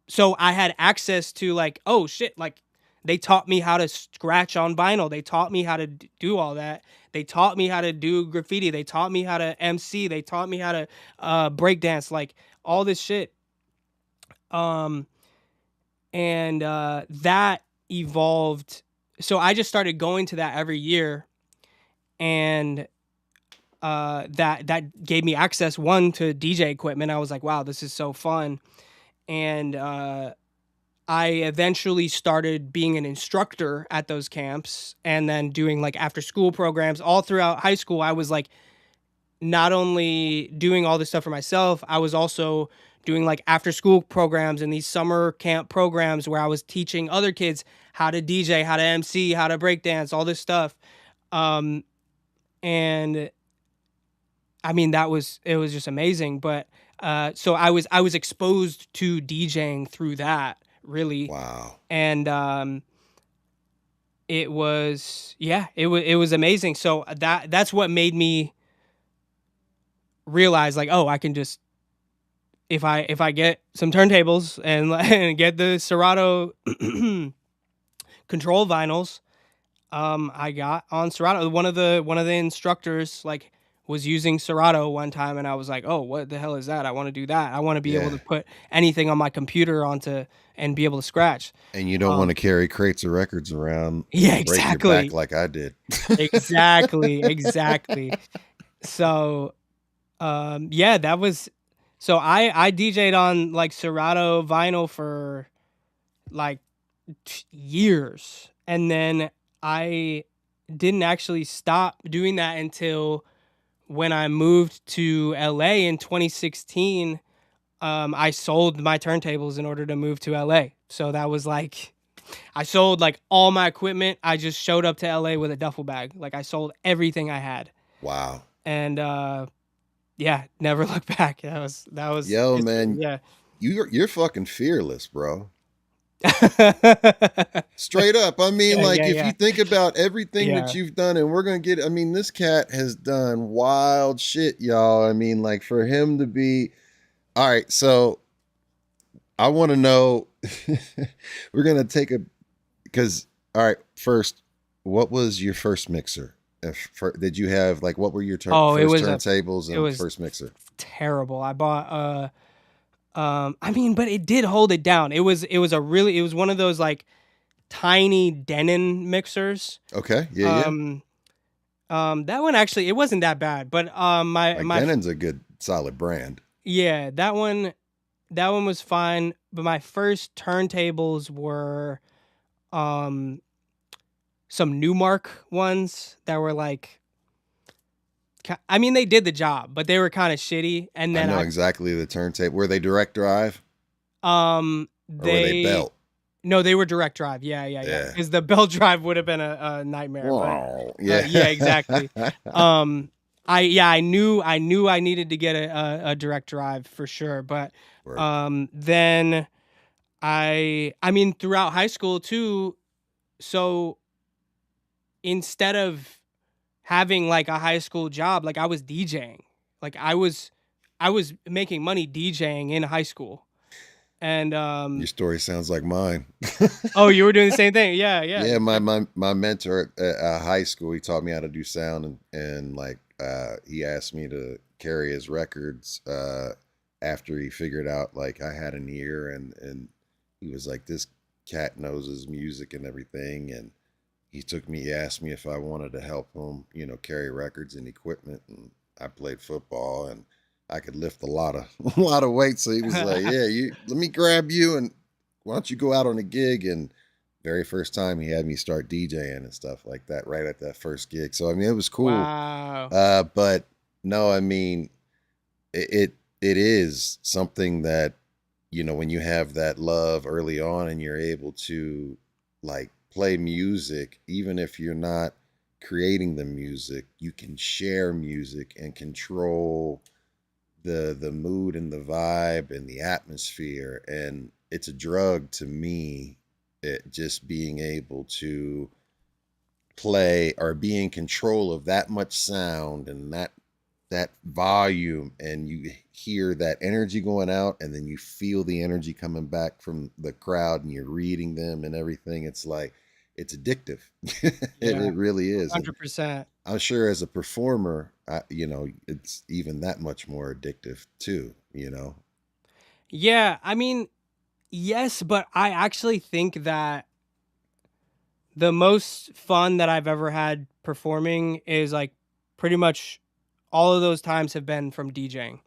so I had access to like, oh shit, like they taught me how to scratch on vinyl. They taught me how to do all that. They taught me how to do graffiti. They taught me how to MC. They taught me how to break dance, like all this shit. Um and that evolved. So I just started going to that every year, and that gave me access, one, to DJ equipment. I was like, wow, this is so fun. And I eventually started being an instructor at those camps, and then doing like after school programs all throughout high school. I was like not only doing all this stuff for myself, I was also doing like after school programs and these summer camp programs where I was teaching other kids how to DJ, how to MC, how to break dance, all this stuff. And I mean, it was just amazing. But so I was exposed to DJing through that, really. Wow. And it was, yeah, it was amazing. So that's what made me realize like, oh, I can just, if I get some turntables and and get the Serato control vinyls, I got on Serato. One of the instructors like was using Serato one time, and I was like, oh, what the hell is that? I want to do that. I want to be able Yeah. to put anything on my computer onto and be able to scratch. And you don't want to carry crates of records around. Yeah, and break your exactly. back like I did. Exactly. So yeah, that was, so I DJ'd on like Serato vinyl for like years, and then I didn't actually stop doing that until when I moved to LA in 2016. I sold my turntables in order to move to LA. So that was like, I sold like all my equipment. I just showed up to LA with a duffel bag. Like I sold everything I had. Wow. And yeah, never looked back. That was Yo, man. yeah. You're fucking fearless, bro. Straight up. I mean, Yeah, like, yeah, if yeah. you think about everything Yeah. that you've done, and we're going to get, I mean, this cat has done wild shit, y'all. I mean, like, for him to be, all right, so I want to know, we're going to take because, all right, first, what was your first mixer? Did you have, like, what were your Oh, it first was turntables it and was first mixer? terrible. I bought I mean, but it did hold it down. It was one of those like tiny Denon mixers. Okay. Yeah, That one actually, it wasn't that bad, but Like, my Denon's a good, solid brand. yeah, that one was fine, but my first turntables were some Newmark ones that were like, I mean, they did the job, but they were kind of shitty. And I then know exactly the turntable. Were they direct drive or were they they belt? no, they were direct drive. Yeah, yeah, yeah. Yeah. Because the belt drive would have been a nightmare. But Wow. Yeah. yeah, exactly. I knew I needed to get a direct drive for sure. But Word. then I mean throughout high school too. So instead of having like a high school job, like I was DJing. Like I was making money DJing in high school. And Your story sounds like mine. oh, you were doing the same thing. Yeah, yeah. Yeah, my mentor at high school, he taught me how to do sound, and like he asked me to carry his records after he figured out like I had an ear, and he was like, this cat knows his music and everything, and he asked me if I wanted to help him, carry records and equipment, and I played football and I could lift a lot of a lot of weight, so he was like, yeah, let me grab you and why don't you go out on a gig? And very first time he had me start DJing and stuff like that right at that first gig. So I mean, it was cool. Wow. But no, I mean, it is something that when you have that love early on and you're able to like play music, even if you're not creating the music, you can share music and control the mood and the vibe and the atmosphere, and it's a drug to me. Just being able to play or be in control of that much sound and that volume, and you hear that energy going out and then you feel the energy coming back from the crowd and you're reading them and everything. It's like it's addictive. Yeah, It really is. And 100%. I'm sure as a performer, it's even that much more addictive too. Yeah, I mean, yes, but I actually think that the most fun that I've ever had performing is like pretty much all of those times have been from DJing.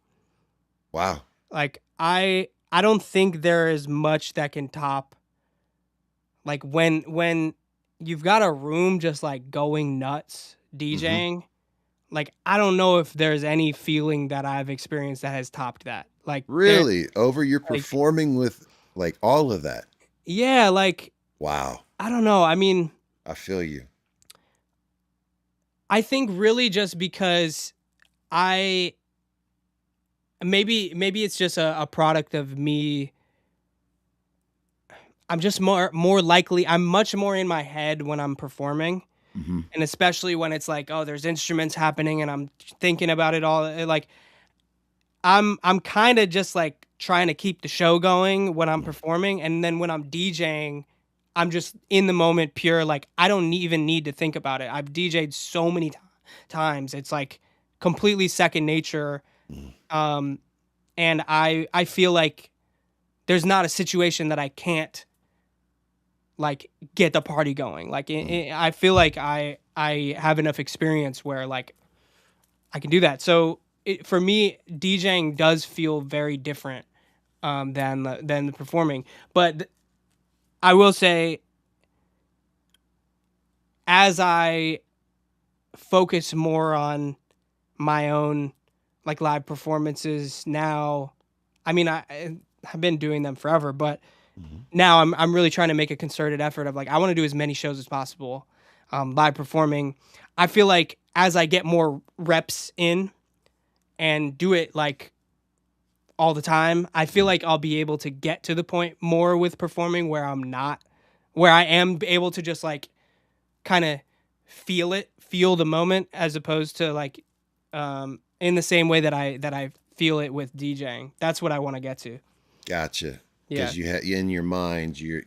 Wow. Like I don't think there is much that can top like when you've got a room just like going nuts Hmm. DJing. Like I don't know if there's any feeling that I've experienced that has topped that. Like there Really? Over you're like performing with like all of that. yeah, like Wow. I don't know. I mean, I feel you. I think really just because I maybe it's just a product of me. I'm just more likely. I'm much more in my head when I'm performing, Hmm. and especially when it's like, oh, there's instruments happening, and I'm thinking about it all. Like I'm kind of just like trying to keep the show going when I'm performing, and then when I'm DJing, I'm just in the moment, pure. Like I don't even need to think about it. I've DJed so many times. It's like completely second nature. Um, and I feel like there's not a situation that I can't like get the party going. Like I feel like I have enough experience where like I can do that. So for me, DJing does feel very different than the performing. But I will say, as I focus more on my own like live performances now, I mean I've been doing them forever, but Hmm. now I'm really trying to make a concerted effort of like I want to do as many shows as possible, live performing. I feel like as I get more reps in and do it like all the time, I feel like I'll be able to get to the point more with performing where I am able to just like kind of feel the moment as opposed to like in the same way that I feel it with DJing. That's what I want to get to. Gotcha. Yeah. Because you had in your mind, you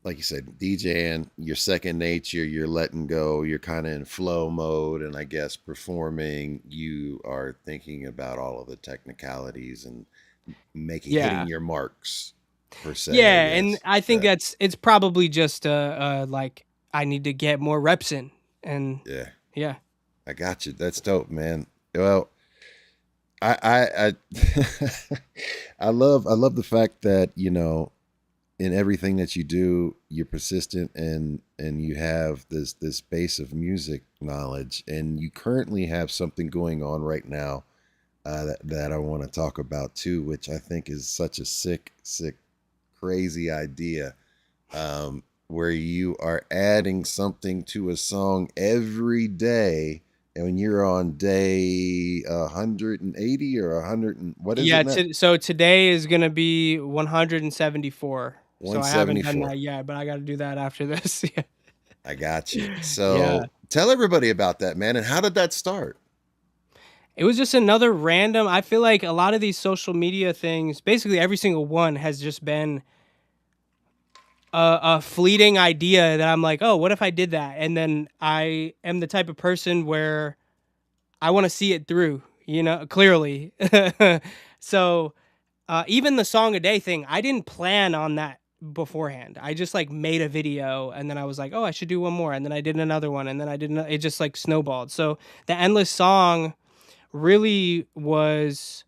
like you said, DJing, your second nature, you're letting go, you're kind of in flow mode, and I guess performing, you are thinking about all of the technicalities and hitting Yeah. your marks per se, I Yeah, and guess. I think Yeah, it's probably just like I need to get more reps in, and yeah. yeah, I got you. That's dope, man. Well, I I I love the fact that in everything that you do, you're persistent and you have this base of music knowledge, and you currently have something going on right now that I want to talk about too, which I think is such a sick, crazy idea, where you are adding something to a song every day. And when you're on day 180 or 100, what is Yeah, it now? so today is gonna be 174. So I haven't done 174. that yet, but I got to do that after this. Yeah. I got you. Yeah. So tell everybody about that, man. And how did that start? It was just another random. I feel like a lot of these social media things, basically every single one has just been a fleeting idea that I'm like, oh, what if I did that? And then I am the type of person where I want to see it through, clearly. So even the song a day thing, I didn't plan on that beforehand. I just like made a video and then I was like, oh, I should do one more. And then I did another one and then I didn't, it just like snowballed. So the endless song really was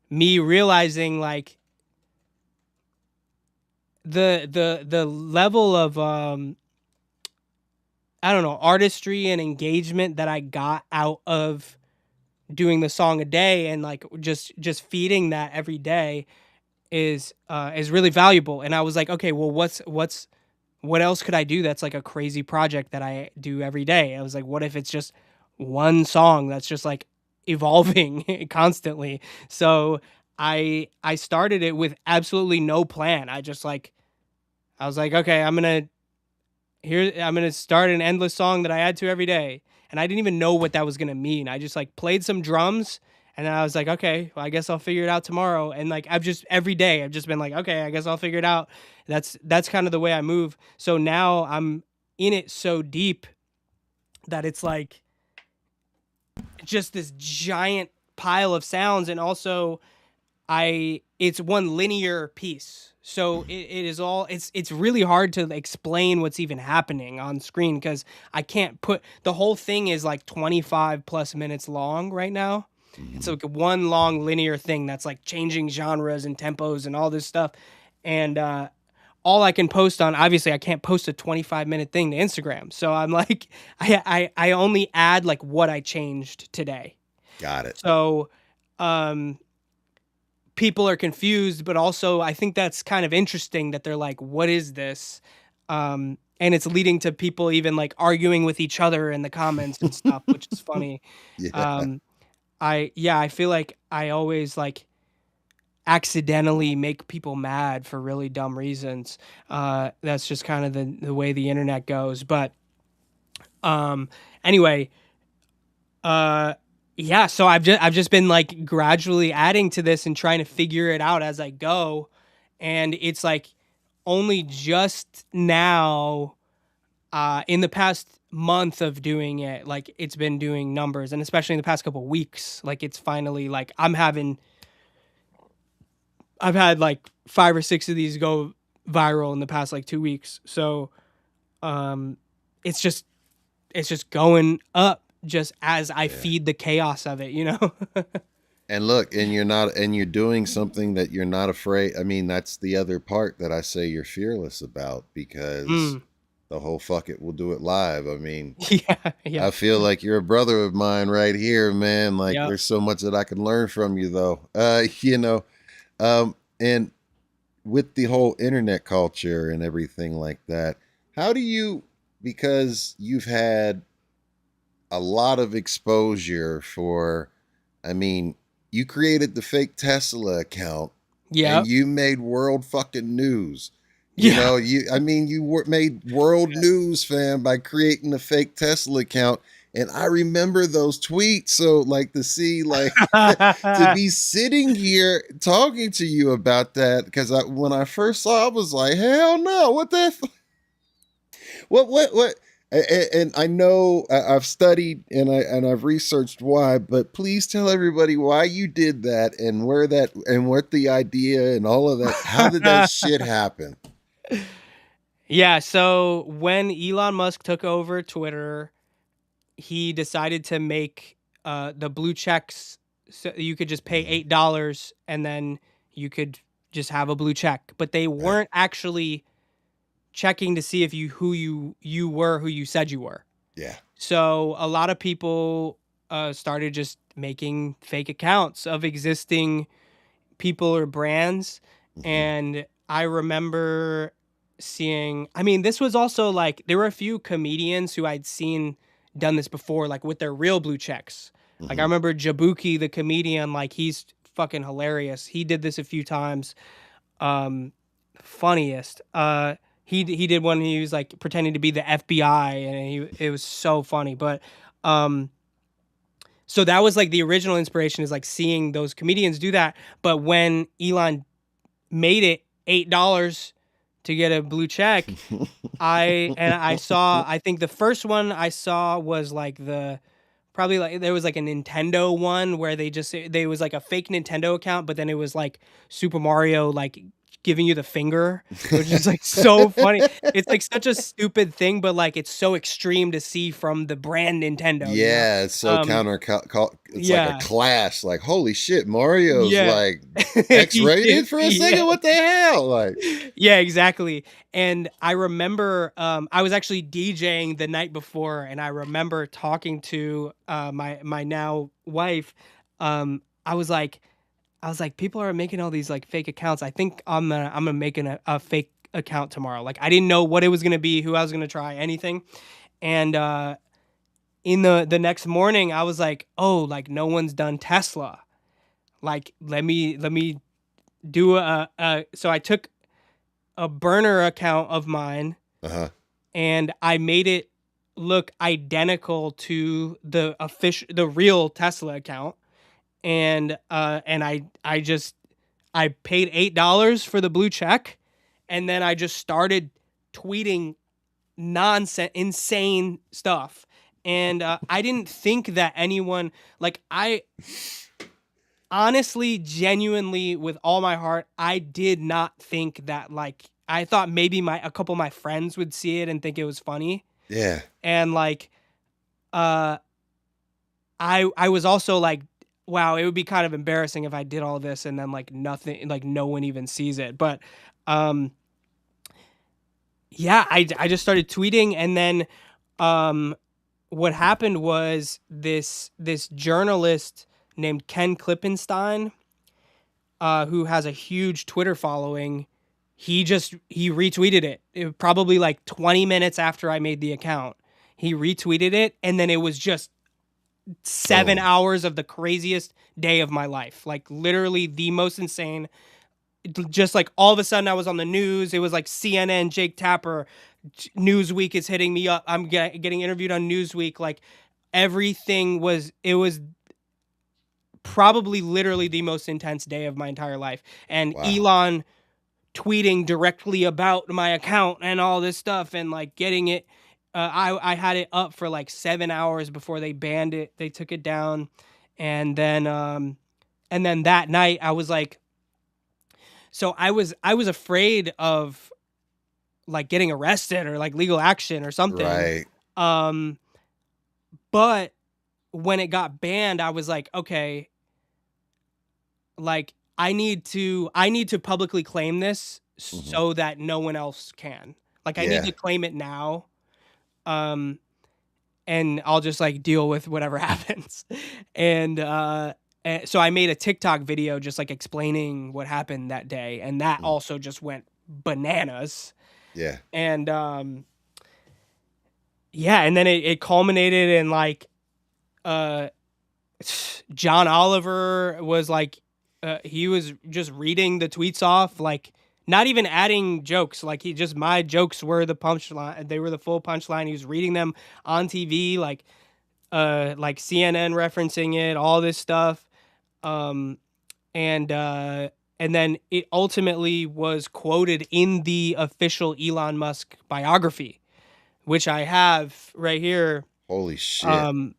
me realizing like the level of I don't know, artistry and engagement that I got out of doing the song a day and like just feeding that every day is really valuable. And I was like, okay, well what else could I do that's like a crazy project that I do every day? I was like, what if it's just one song that's just like evolving constantly? So I started it with absolutely no plan. I was like, okay, I'm gonna start an endless song that I add to every day. And I didn't even know what that was gonna mean. I just like played some drums and then I was like, okay, well, I guess I'll figure it out tomorrow. And like I've just every day I've just been like, okay, I guess I'll figure it out. That's kind of the way I move. So now I'm in it so deep that it's like just this giant pile of sounds, and also it's one linear piece. So it is all it's really hard to explain what's even happening on screen because I can't put the whole thing is like 25 plus minutes long right now. It's Mhm. like one long linear thing that's like changing genres and tempos and all this stuff. And all I can post on, obviously I can't post a 25-minute thing to Instagram. So I'm like I only add like what I changed today. Got it. So um people are confused, but also I think that's kind of interesting that they're like, what is this? And it's leading to people even like arguing with each other in the comments and stuff, which is funny. Yeah. Um, I feel like I always like accidentally make people mad for really dumb reasons. That's just kind of the way the internet goes. But um, anyway, uh, yeah, so I've just been like gradually adding to this and trying to figure it out as I go. And it's like only just now, in the past month of doing it, like it's been doing numbers, and especially in the past couple weeks, like it's finally like I've had like 5 or 6 of these go viral in the past like 2 weeks. So um it's just going up just as I Yeah. feed the chaos of it. And look, and you're doing something that you're not afraid. I mean, that's the other part that I say you're fearless about, because Mm. the whole fuck it, we'll do it live. I mean, Yeah, yeah, I feel like you're a brother of mine right here, man. Like yeah. there's so much that I can learn from you though. And with the whole internet culture and everything like that, how do you, because you've had a lot of exposure for, I mean, you created the fake Tesla account Yeah. and you made world fucking news. Yeah. Made world news, fam, by creating the fake Tesla account. And I remember those tweets. So, like, to see, like, to be sitting here talking to you about that, because when I first saw, I was like, hell no, what the what? And I know I've studied and I've researched why, but please tell everybody why you did that and where that and what the idea and all of that. How did that shit happen? Yeah, so when Elon Musk took over Twitter, he decided to make the blue checks so you could just pay $8 and then you could just have a blue check, but they weren't actually checking to see if who you were who you said you were. Yeah. So a lot of people started just making fake accounts of existing people or brands. And I remember seeing, I mean, this was also like, there were a few comedians who I'd seen done this before, like with their real blue checks. Like I remember Jabuki, the comedian, like he's fucking hilarious. He did this a few times. Funniest. He did one, he was like pretending to be the FBI, and it was so funny. But so that was like the original inspiration, is like seeing those comedians do that. But when Elon made it $8 to get a blue check, I saw, I think the first one I saw was like probably like there was like a Nintendo one where they was like a fake Nintendo account, but then it was like Super Mario like giving you the finger, which is like so funny. It's like such a stupid thing, but like it's so extreme to see from the brand Nintendo. Yeah, it's so it's like a clash. Like, holy shit, Mario's like X-rated for a second. What the hell? Like, yeah, exactly. And I remember I was actually DJing the night before, and I remember talking to my now wife. I was like, people are making all these like fake accounts. I think I'm gonna make a fake account tomorrow. Like I didn't know what it was gonna be, who I was gonna try, anything. And in the next morning, I was like, oh, like no one's done Tesla. Like let me do so I took a burner account of mine, and I made it look identical to the real Tesla account. And I paid $8 for the blue check, and then I just started tweeting nonsense, insane stuff. And I didn't think that anyone, like, I honestly, genuinely, with all my heart, I did not think that, like, I thought maybe a couple of my friends would see it and think it was funny. Yeah. And like, I was also like, wow, it would be kind of embarrassing if I did all this and then like nothing, like no one even sees it. But yeah, I just started tweeting, and then what happened was this journalist named Ken Klippenstein, who has a huge Twitter following, he retweeted it probably like 20 minutes after I made the account. He retweeted it, and then it was just 7 hours of the craziest day of my life. Like literally the most insane. Just like all of a sudden I was on the news. It was like CNN, Jake Tapper, Newsweek is hitting me up. I'm getting interviewed on Newsweek. Like everything it was probably literally the most intense day of my entire life. And Elon tweeting directly about my account and all this stuff, and like getting it. I had it up for like 7 hours before they banned it. They took it down. And then that night I was like, so I was afraid of like getting arrested or like legal action or something. Right. But when it got banned, I was like, okay, like I need to publicly claim this so that no one else can. Like I need to claim it now. And I'll just like deal with whatever happens. And so I made a TikTok video just like explaining what happened that day, and that also just went bananas. Yeah. And yeah, and then it culminated in like John Oliver was like he was just reading the tweets off, like not even adding jokes. Like my jokes were the punchline. They were the full punchline. He was reading them on TV, like CNN referencing it, all this stuff. And then it ultimately was quoted in the official Elon Musk biography, which I have right here. Holy shit.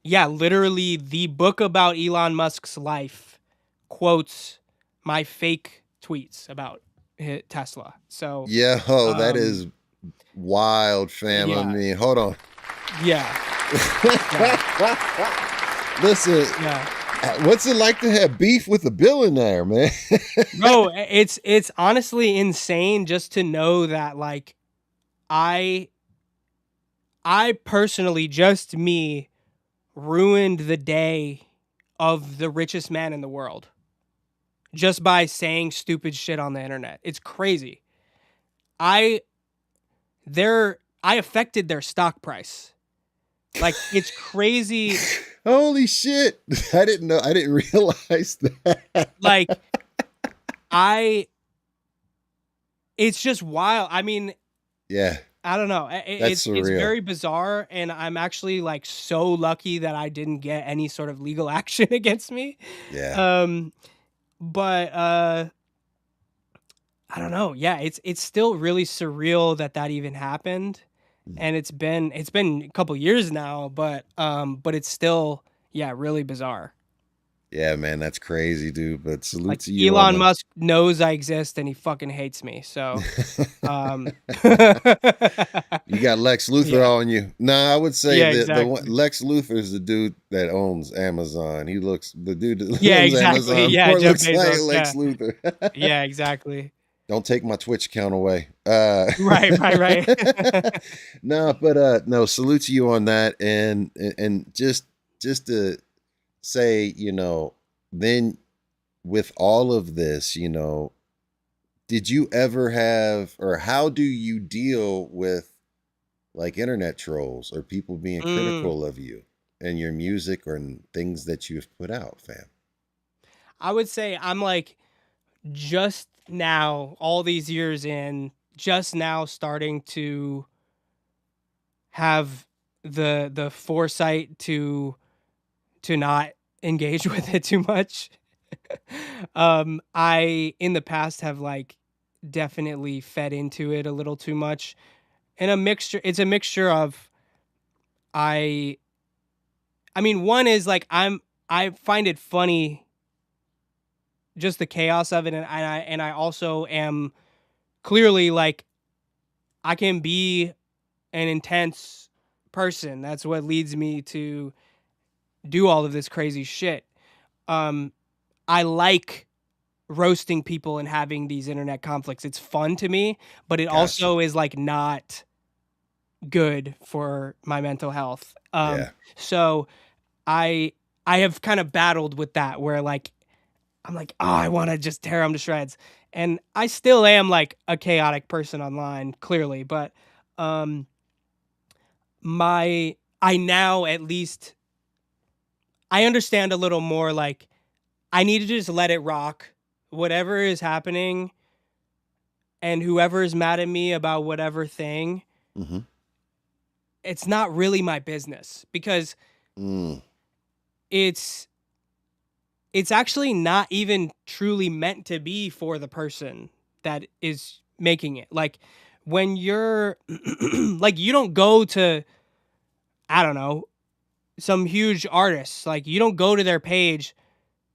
Yeah, literally the book about Elon Musk's life quotes my fake tweets about Tesla. So that is wild, fam. Yeah. I mean, hold on. Yeah. Listen. Yeah. What's it like to have beef with a billionaire, man? Bro, it's honestly insane just to know that like I I personally, just me, ruined the day of the richest man in the world just by saying stupid shit on the internet. It's crazy. I I affected their stock price. Like, it's crazy. Holy shit. I didn't know. I didn't realize that. Like, it's just wild. I mean, Yeah. I don't know. That's It's surreal. very bizarre, and I'm actually like so lucky that I didn't get any sort of legal action against me. Yeah. But I don't know. Yeah, it's still really surreal that even happened, and it's been a couple years now, but it's still, yeah, really bizarre. Yeah, man, that's crazy, dude. But salute Like, to you on Elon the. Musk knows I exist and he fucking hates me. So, um, You got Lex Luthor yeah, on you. No, I would say yeah, that the one, exactly. Lex Luthor is the dude that owns Amazon. He looks the dude that Yeah, owns exactly. Amazon Yeah, more Jeff looks like Bezos. Lex Yeah, Luthor. yeah, exactly. Don't take my Twitch account away. Right, right, right. No, but no, salute to you on that, and just to say, then with all of this, did you ever have, or how do you deal with like internet trolls or people being Mm, critical of you and your music or things that you've put out, fam? I would say I'm like just now, all these years in, just now starting to have the foresight to not engage with it too much. I in the past have like definitely fed into it a little too much. And it's a mixture of I I mean, one is like I find it funny, just the chaos of it, and I also am clearly like I can be an intense person. That's what leads me to do all of this crazy shit. Um I like roasting people and having these internet conflicts. It's fun to me, but it Gotcha. also is like not good for my mental health. Yeah. So I I have kind of battled with that where like I'm like, "Oh, I want to just tear them to shreds." And I still am like a chaotic person online, clearly, but um my I now at least I understand a little more like I need to just let it rock. Whatever is happening and whoever is mad at me about whatever thing, Mm-hmm. it's not really my business because Mm. it's it's actually not even truly meant to be for the person that is making it. Like when you're like you don't go to, I don't know, some huge artists. Like you don't go to their page,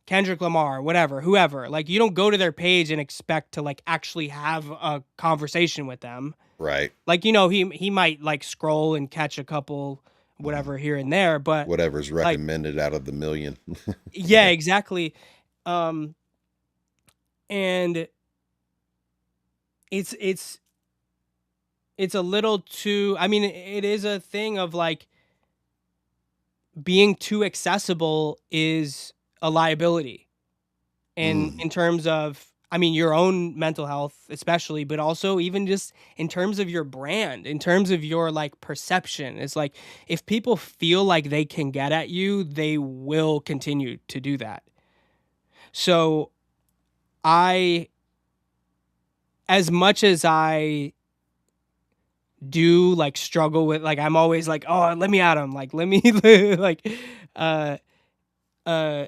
Kendrick Lamar, whatever, whoever. Like you don't go to their page and expect to like actually have a conversation with them. Right. Like, he might like scroll and catch a couple Mhm. whatever here and there, but Whatever's like recommended out of the million. yeah, Yeah. exactly. Um and it's it's it's a little too, I mean, it is a thing of like being too accessible is a liability. And Mm. in terms of, I mean, your own mental health especially, but also even just in terms of your brand, in terms of your like perception. It's like if people feel like they can get at you, they will continue to do that. So I as much as I do like struggle with, like, I'm always like, "Oh, let me at him." Like, let me like uh uh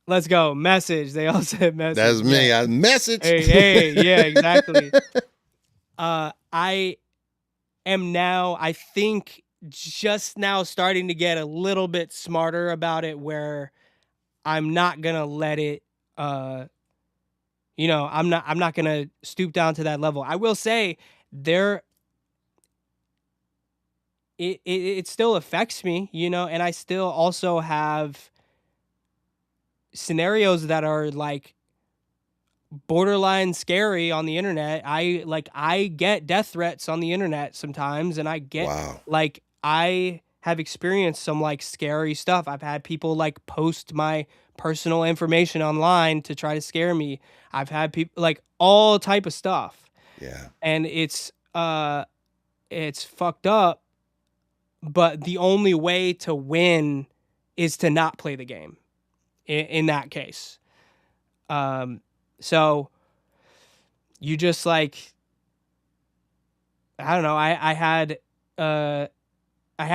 let's go. Message. They all said message. That's Yeah. me. I message. Hey, hey, yeah, exactly. I am now, I think, just now starting to get a little bit smarter about it where I'm not gonna let it uh I'm not gonna stoop down to that level. I will say there it still affects me, and I still also have scenarios that are like borderline scary on the internet. I get death threats on the internet sometimes, and Wow. I have experienced some like scary stuff. I've had people like post my personal information online to try to scare me. I've had people like all type of stuff. Yeah. And it's fucked up, but the only way to win is to not play the game in that case. So you just like, I don't know. I had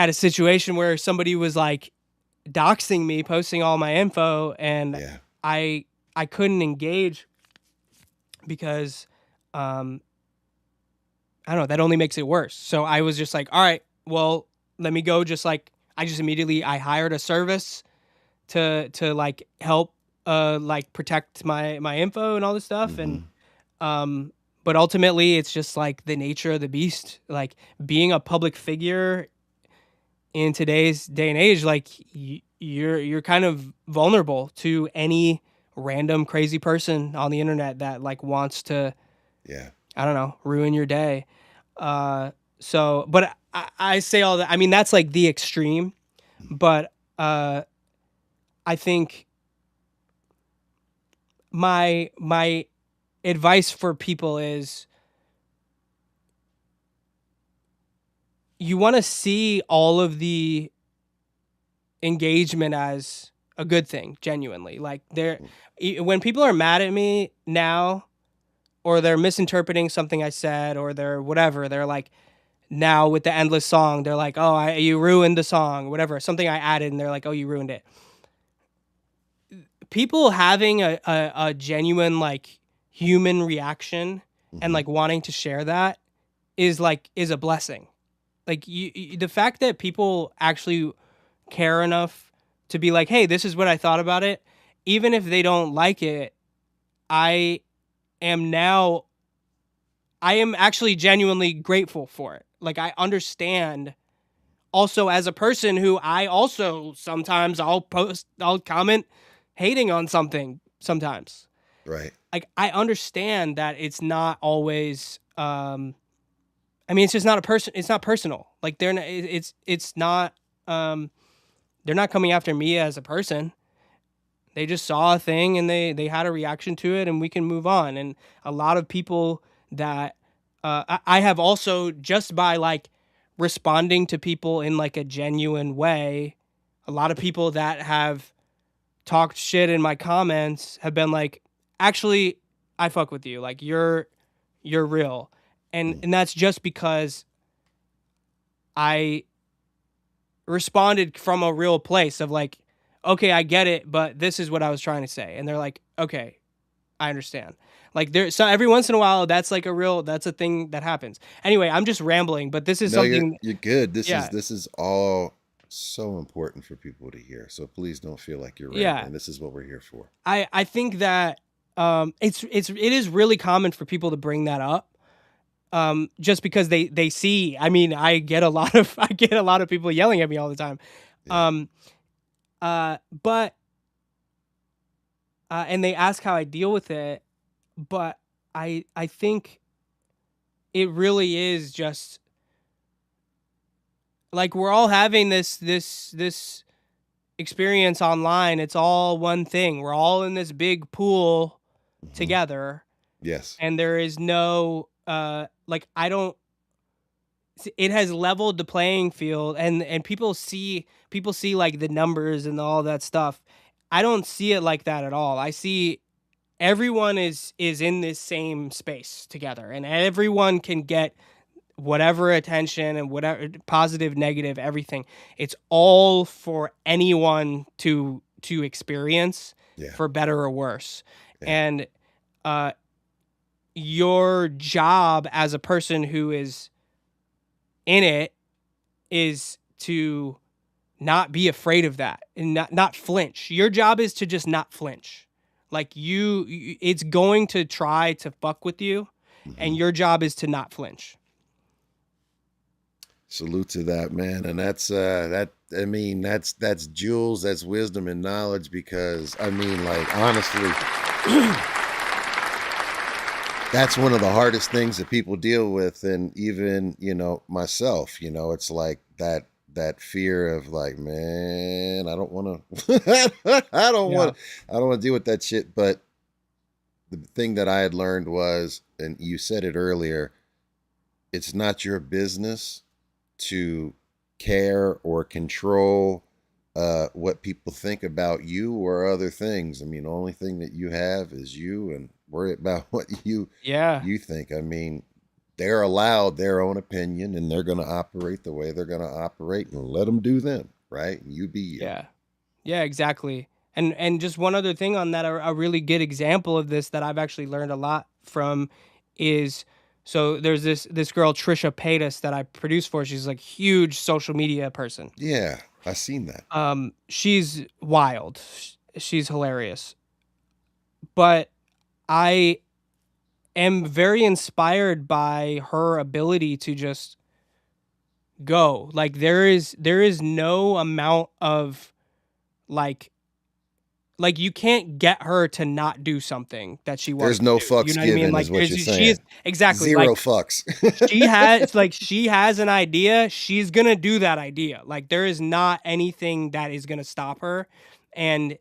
a situation where somebody was like doxing me, posting all my info, and Yeah. I couldn't engage because I don't know, that only makes it worse. So I was just like, all right, well, let me go. Just like I hired a service to like help like protect my info and all this stuff. And but ultimately it's just like the nature of the beast. Like being a public figure in today's day and age, like you're kind of vulnerable to any random crazy person on the internet that like wants to, Yeah. I don't know, ruin your day. But I say all that. I mean, that's like the extreme, but I think my advice for people is you want to see all of the engagement as a good thing, genuinely. Like when people are mad at me now, or they're misinterpreting something I said, or they're whatever, they're like, now with the endless song, they're like, oh, you ruined the song, whatever, something I added, and they're like, oh, you ruined it. People having a genuine like human reaction and like wanting to share that is a blessing. Like the fact that people actually care enough to be like, hey, this is what I thought about it, even if they don't like it, I am actually genuinely grateful for it. Like I understand also as a person who I also sometimes I'll comment hating on something sometimes. Right. Like I understand that it's not always I mean, it's just not it's not personal. Like it's not they're not coming after me as a person. They just saw a thing and they had a reaction to it, and we can move on. And a lot of people that I have also, just by like responding to people in like a genuine way, a lot of people that have talked shit in my comments have been like, actually, I fuck with you. Like you're real. And that's just because I responded from a real place of like, okay, I get it, but this is what I was trying to say. And they're like, okay, I understand. Like so every once in a while, that's a thing that happens. Anyway, I'm just rambling, but this is No, something. you're good. This Yeah. is all so important for people to hear. So please don't feel like you're Yeah. rambling. This is what we're here for. I think that it is really common for people to bring that up. Just because they see, I mean, I get a lot of people yelling at me all the time. Yeah. But and they ask how I deal with it, but I think it really is just like we're all having this experience online. It's all one thing. We're all in this big pool together. Yes. And there is no like it has leveled the playing field, and people see like the numbers and all that stuff. I don't see it like that at all. I see everyone is in this same space together, and everyone can get whatever attention and whatever positive, negative, everything. It's all for anyone to experience, for better or worse. And your job as a person who is in it is to not be afraid of that and not flinch. Your job is to just not flinch. Like it's going to try to fuck with you, and your job is to not flinch. Salute to that, man. And that's I mean, that's jewels, that's wisdom and knowledge, because I mean, like, honestly, that's one of the hardest things that people deal with. And even, myself, it's like that fear of like, man, I don't want to Yeah. I don't want to deal with that shit. But the thing that I had learned was, and you said it earlier, it's not your business to care or control what people think about you or other things. I mean, the only thing that you have is you, and worry about what Yeah. you think. I mean, they're allowed their own opinion, and they're going to operate the way they're going to operate, and let them do them, right? And you be you. Yeah. Yeah, exactly. And just one other thing on that, a really good example of this that I've actually learned a lot from is, so there's this girl Trisha Paytas that I produce for. She's like huge social media person. Yeah, I seen that. She's wild. She's hilarious. But I am very inspired by her ability to just go. Like there is no amount of like you can't get her to not do something that she wants There's no to do. You fucks know what I mean? given, Like is what you're she is saying. exactly Zero like fucks. she has an idea, she's gonna do that idea. Like there is not anything that is gonna stop her. And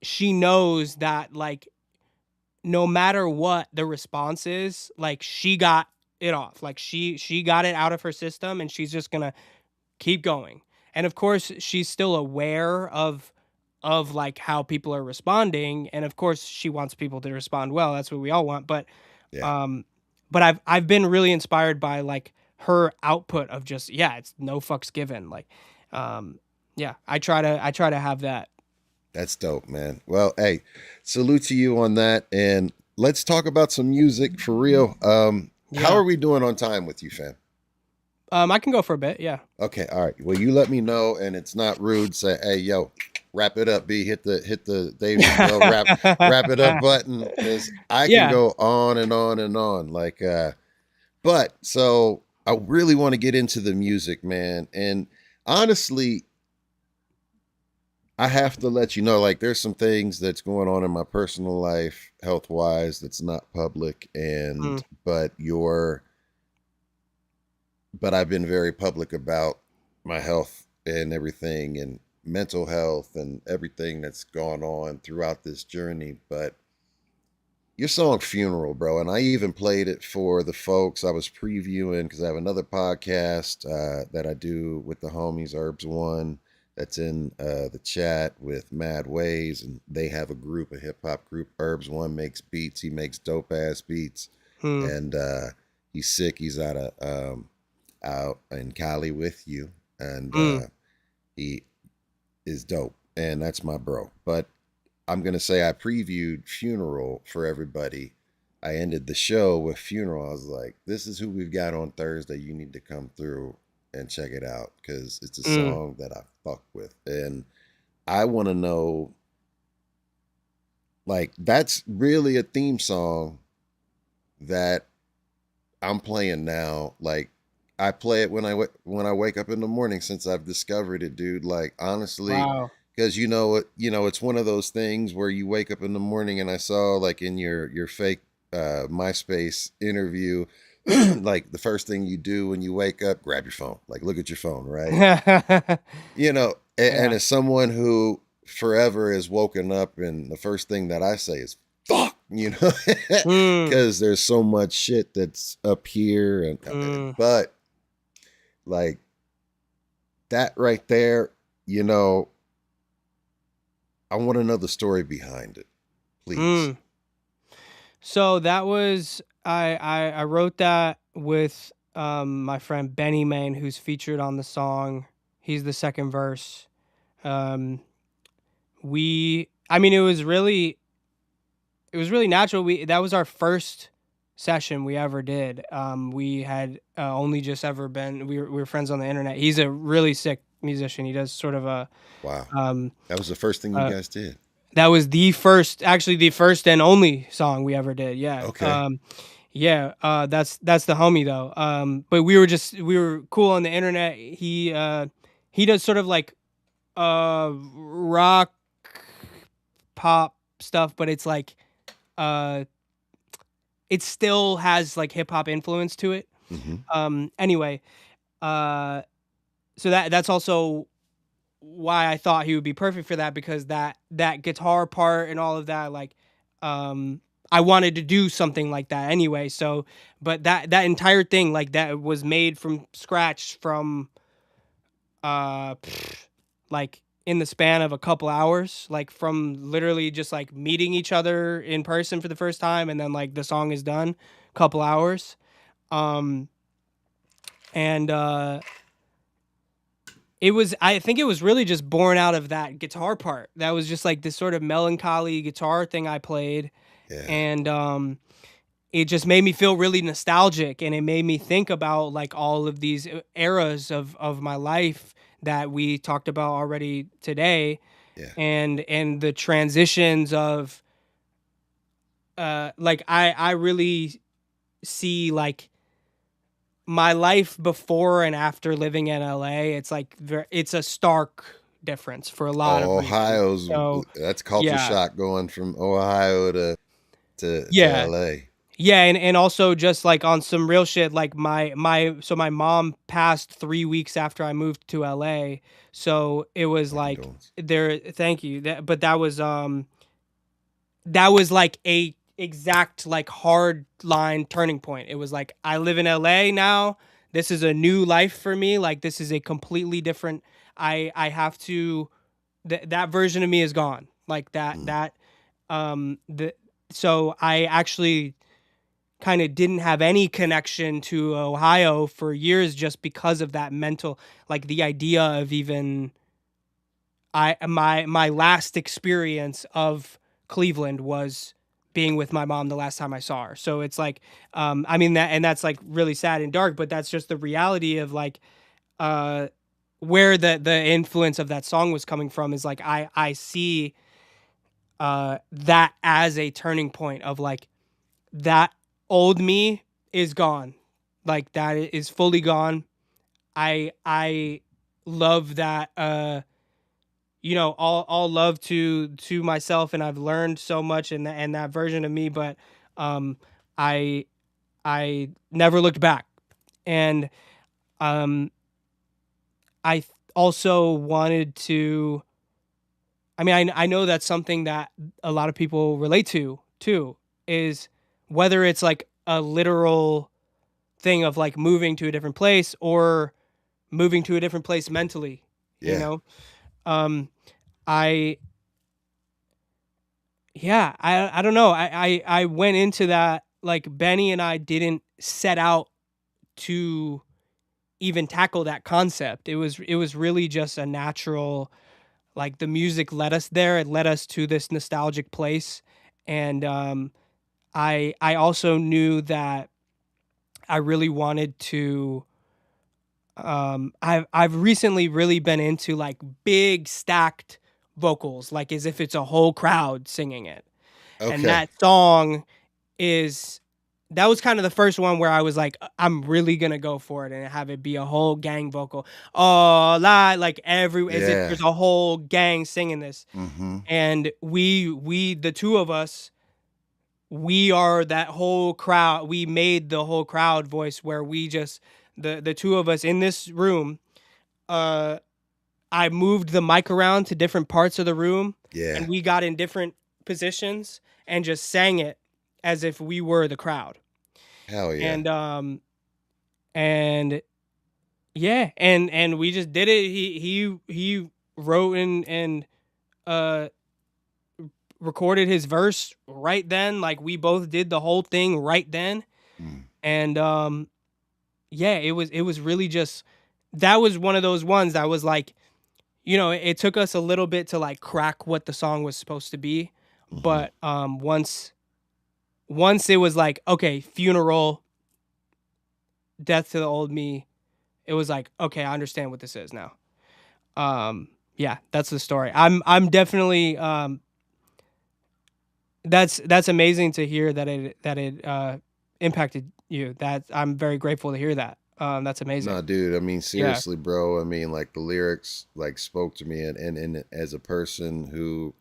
she knows that like no matter what the response is, like she got it off. Like she got it out of her system and she's just gonna keep going. And of course, she's still aware of like how people are responding, and of course, she wants people to respond well. That's what we all want. Yeah, Um, but I've been really inspired by like her output of just it's no fucks given. Like, yeah, I try to have that. that's dope, man. Well, hey, salute to you on that. And let's talk about some music for real. How Yeah. are we doing on time with you, fam? I can go for a bit. Yeah. Okay, all right. Well, you let me know, and it's not rude. Say, hey, yo, wrap it up, B. Hit the Dave Chappelle wrap it up button, because I can Yeah. go on and on and on. Like, but so I really want to get into the music, man. And honestly, I have to let you know, like, there's some things that's going on in my personal life, health wise, that's not public, Mm, and but I've been very public about my health and everything, and mental health and everything that's gone on throughout this journey. But your song Funeral, bro, and I even played it for the folks I was previewing, because I have another podcast that I do with the homies Herbs One, that's in the chat with Mad Ways, and they have a group, a hip hop group. Herbs One makes beats. He makes dope ass beats, mm, and he's sick. He's out in Cali with you, and mm, he is dope, and that's my bro. But I'm gonna say I previewed Funeral for everybody. I ended the show with Funeral. I was like, this is who we've got on Thursday. You need to come through and check it out, because it's a mm, song that I fuck with. And I want to know, like, that's really a theme song that I'm playing now. Like, I play it when I wake up in the morning, since I've discovered it, dude. Like, honestly, wow. because it's one of those things where you wake up in the morning, and I saw, like, in your fake MySpace interview, like, the first thing you do when you wake up, grab your phone, like, look at your phone, right? And Yeah. as someone who forever is woken up, and the first thing that I say is fuck, Mm, because there's so much shit that's up here, and mm, but like that right there, I want to know the story behind it, please. mm. So that was I wrote that with my friend Benny Main, who's featured on the song. He's the second verse. Um, I mean, it was really natural. That was our first session we ever did. We had only just ever been we were friends on the internet. He's a really sick musician. He does sort of a Wow, um that was the first thing you uh, guys did. that was the first and only song we ever did. Yeah. Okay. Yeah, that's the homie though. But we were cool on the internet. He does sort of like rock pop stuff, but it's like uh it still has like hip hop influence to it. Hmm. Anyway, uh so that's also why I thought he would be perfect for that, because that guitar part and all of that, like, um I wanted to do something like that anyway. So but that entire thing, like, that was made from scratch from uh like in the span of a couple hours, like from literally just like meeting each other in person for the first time, and then like the song is done, couple hours. um and It was, I think it was really just born out of that guitar part. That was just like this sort of melancholy guitar thing I played, Yeah. and it just made me feel really nostalgic, and it made me think about like all of these eras of my life that we talked about already today, Yeah. and the transitions of like I really see like my life before and after living in LA. It's like it's a stark difference for a lot of Oh, reasons. Ohio's So that's culture yeah, shock going from Ohio to yeah, LA. yeah, and also just like on some real shit, like my mom passed 3 weeks after I moved to LA, so it was My like condolences. there. Thank you. But that was like a exact like hard line turning point. It was like I live in LA now. This is a new life for me. Like this is a completely different. I have to that version of me is gone. Like Mm. that the so I actually kind of didn't have any connection to Ohio for years just because of that mental, like the idea of even my last experience of Cleveland was being with my mom the last time I saw her. So it's like, I mean that, and that's like really sad and dark, but that's just the reality of like, uh, where the influence of that song was coming from is like, I see, that as a turning point of like, that old me is gone. Like that is fully gone. I love that, all love to myself, and I've learned so much in that version of me, but um I I never looked back. And um also wanted to, I mean, I know that's something that a lot of people relate to too, is whether it's like a literal thing of like moving to a different place or moving to a different place mentally, you Yeah. know. um I Yeah, I don't know. I went into that, like, Benny and I didn't set out to even tackle that concept. It was really just a natural, like, the music led us there. It led us to this nostalgic place, and I also knew that I really wanted to. I've recently really been into like big stacked vocals, like as if it's a whole crowd singing it. And Okay. that song is that was kind of the first one where I was like, I'm really gonna go for it and have it be a whole gang vocal. Oh, la, like as if Yeah. there's a whole gang singing this. Mm-hmm. And we the two of us, we are that whole crowd. We made the whole crowd voice where we just the two of us in this room. Uh, I moved the mic around to different parts of the room, and Yeah. we got in different positions and just sang it as if we were the crowd. Hell yeah. And and yeah, and we just did it. He wrote and uh recorded his verse right then. Like we both did the whole thing right then. Mm. And yeah, it was really just, that was one of those ones that was like, it took us a little bit to like crack what the song was supposed to be. Mm-hmm. But once it was like, okay, funeral, death to the old me, it was like, okay, I understand what this is now. Yeah, that's the story. I'm definitely, that's amazing to hear that it impacted you. That I'm very grateful to hear that. That's amazing. No, dude, I mean, Yeah. seriously, bro. I mean, like the lyrics like spoke to me, and as a person who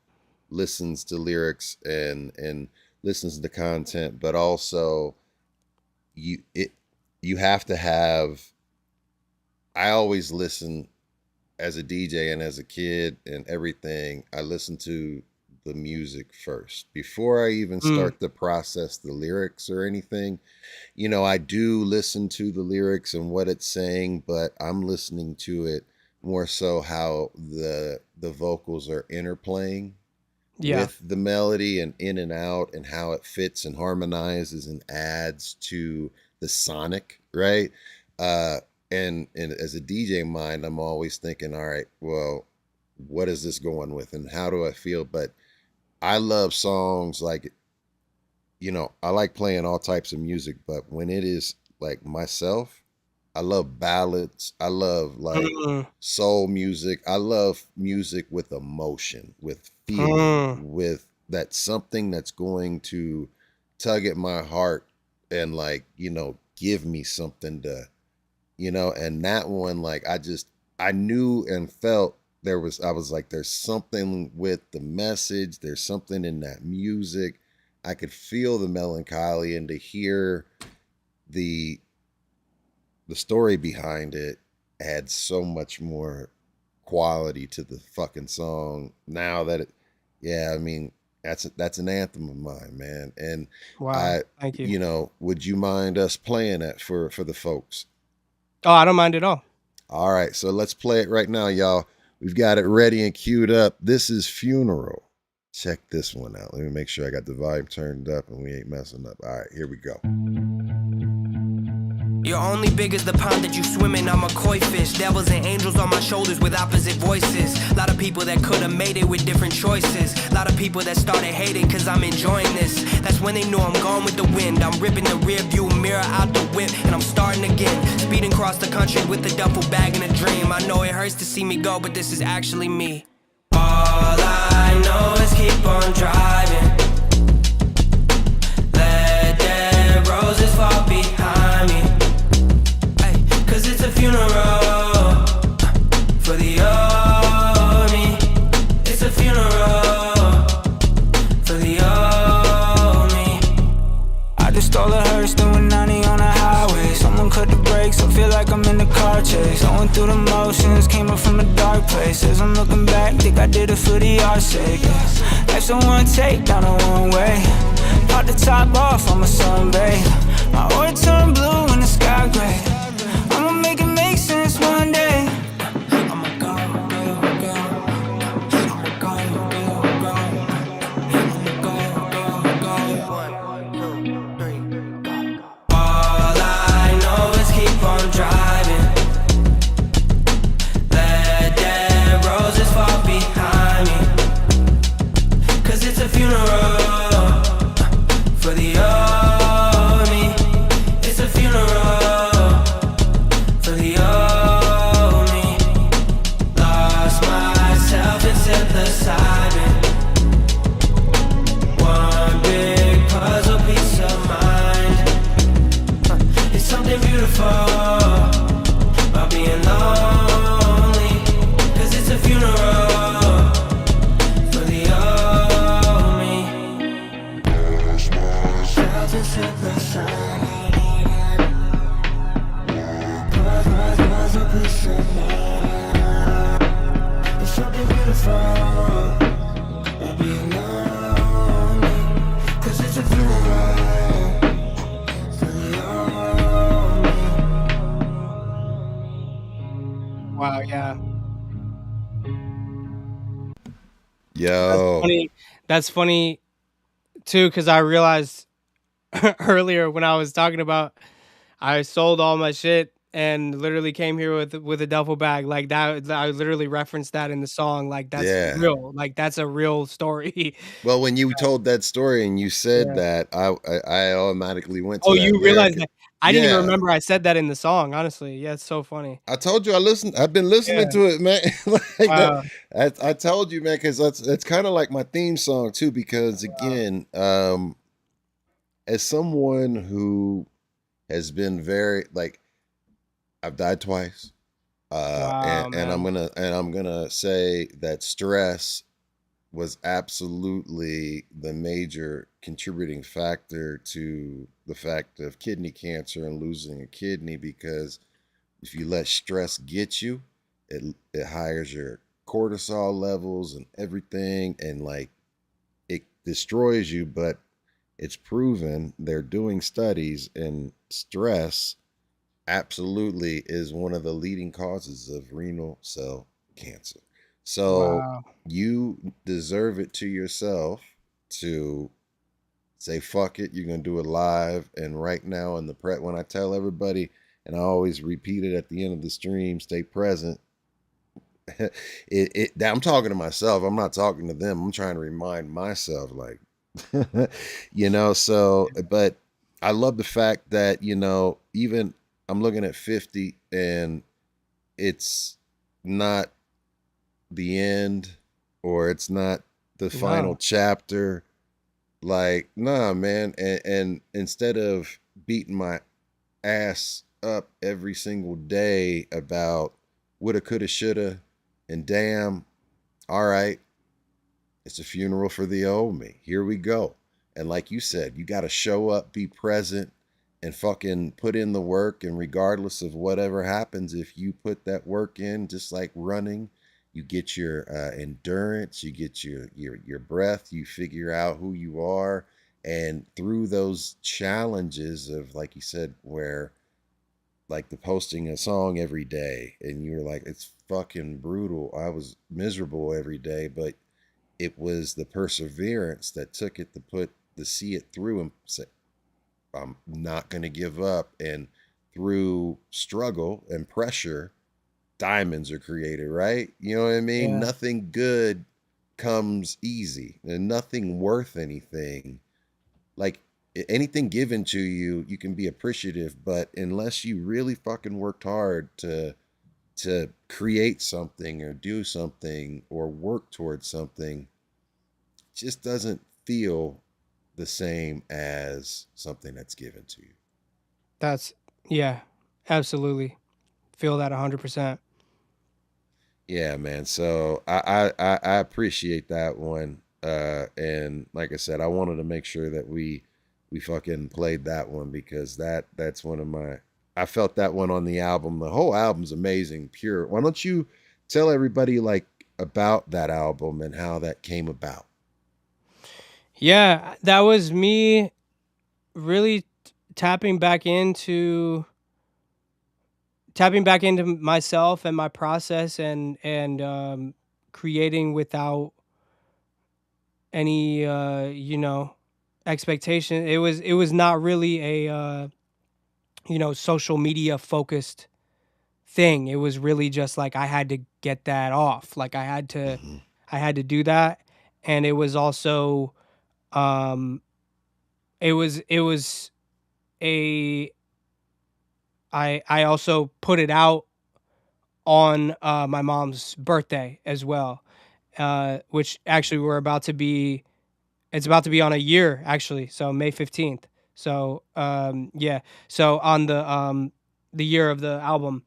listens to lyrics and listens to content, but also you it you have to have. I always listen as a DJ and as a kid and everything. I listen to the music first before I even Mm, start to process the lyrics or anything. You know, I do listen to the lyrics and what it's saying, but I'm listening to it more so how the vocals are interplaying yeah. with the melody and in and out and how it fits and harmonizes and adds to the sonic, right? Uh and as a DJ mind, I'm always thinking, all right, well, what is this going with and how do I feel? But I love songs like, you know, I like playing all types of music, but when it is like myself, I love ballads. I love like Mm, soul music. I love music with emotion, with feeling, mm, with that something that's going to tug at my heart and like, you know, give me something to, you know, and that one, like I knew and felt I was like, there's something with the message, there's something in that music. I could feel the melancholy and to hear the the story behind it adds so much more quality to the fucking song. Now that it, yeah, I mean, that's an anthem of mine, man. And wow. I, Thank you. you know, would you mind us playing that for the folks? Oh, I don't mind at all. All right, so let's play it right now, y'all. We've got it ready and queued up. This is Funeral. Check this one out. Let me make sure I got the volume turned up and we ain't messing up. All right, here we go. You're only big as the pond that you swim in. I'm a koi fish. Devils and angels on my shoulders with opposite voices. A lot of people that could have made it with different choices. A lot of people that started hating cause I'm enjoying this. That's when they know I'm gone with the wind. I'm ripping the rear view mirror out the whip and I'm starting again. Speeding across the country with a duffel bag and a dream. I know it hurts to see me go, but this is actually me. All I know is keep on driving. Let dead roses fall behind me. Cause it's a funeral for the old me. It's a funeral for the old me. I just stole a hearse doing 90 on the highway. Someone cut the brakes, I feel like I'm in the car chase. Going through the motions, came up from a dark place. As I'm looking back, think I did it for the art's sake. Life's a one take, down a one way. Pop the top off, I'm a sunbathe. My aura turned blue and the sky gray. I'ma make it make sense one day. I'ma go, go, go. I'ma go, go, go. I'ma go, go, go. 1, 2, 3. All I know is keep on driving. Let dead roses fall behind me. Cause it's a funeral for the old me. It's a funeral. About being lonely, cause it's a funeral for the old me. Felt it at the side. Was a piece of mind. It's something beautiful about being lonely, cause it's a funeral. Wow. Yeah. That's Yo, funny. That's funny too, because I realized earlier when I was talking about I sold all my shit and literally came here with a duffel bag like that. I literally referenced that in the song. Like that's yeah. real. Like that's a real story. Well, when you told that story and you said Yeah. that, I automatically went to Oh, that you realized lyric. that? I didn't even Yeah, remember I said that in the song. Honestly, yeah, it's so funny. I told you I listened. I've been listening Yeah. to it, man. Like that. Wow. I told you, man, because that's kind of like my theme song too. Because Wow. again, as someone who has been very like, I've died twice. Wow, And man. I'm gonna say that stress was absolutely the major contributing factor to the fact of kidney cancer and losing a kidney, because if you let stress get you, it higher your cortisol levels and everything, and like it destroys you. But it's proven, they're doing studies, and stress absolutely is one of the leading causes of renal cell cancer. So Wow. you deserve it to yourself to say fuck it, you're gonna do it live. And right now in the when I tell everybody, and I always repeat it at the end of the stream, stay present. I'm talking to myself, I'm not talking to them. I'm trying to remind myself, like, so, but I love the fact that, even I'm looking at 50 and it's not the end, or it's not the final No. chapter. Like, nah, man. And instead of beating my ass up every single day about woulda, coulda, shoulda, and damn, all right, it's a funeral for the old me. Here we go. And like you said, you got to show up, be present, and fucking put in the work. And regardless of whatever happens, if you put that work in, just like running, you get your endurance, you get your breath, you figure out who you are. And through those challenges of, like you said, where like the posting a song every day, and you're like, it's fucking brutal. I was miserable every day, but it was the perseverance that took it to see it through and say, I'm not going to give up. And through struggle and pressure, diamonds are created, right? You know what I mean? Yeah. Nothing good comes easy, and nothing worth anything. Like, anything given to you, you can be appreciative, but unless you really fucking worked hard to create something or do something or work towards something, just doesn't feel the same as something that's given to you. That's yeah. Absolutely. Feel that 100%. Yeah, man. So I appreciate that one. And like I said, I wanted to make sure that we fucking played that one, because that's one of my, I felt that one on the album. The whole album's amazing, pure. Why don't you tell everybody like about that album and how that came about? Yeah, that was me really tapping back into myself and my process, and creating without any expectation. It was not really a social media focused thing. It was really just like I had to get that off. Like Hmm. I had to do that. And it was also um it was a I also put it out on my mom's birthday as well. Which actually we're about to be it's about to be on a year actually, so May 15th. So yeah, so on the year of the album.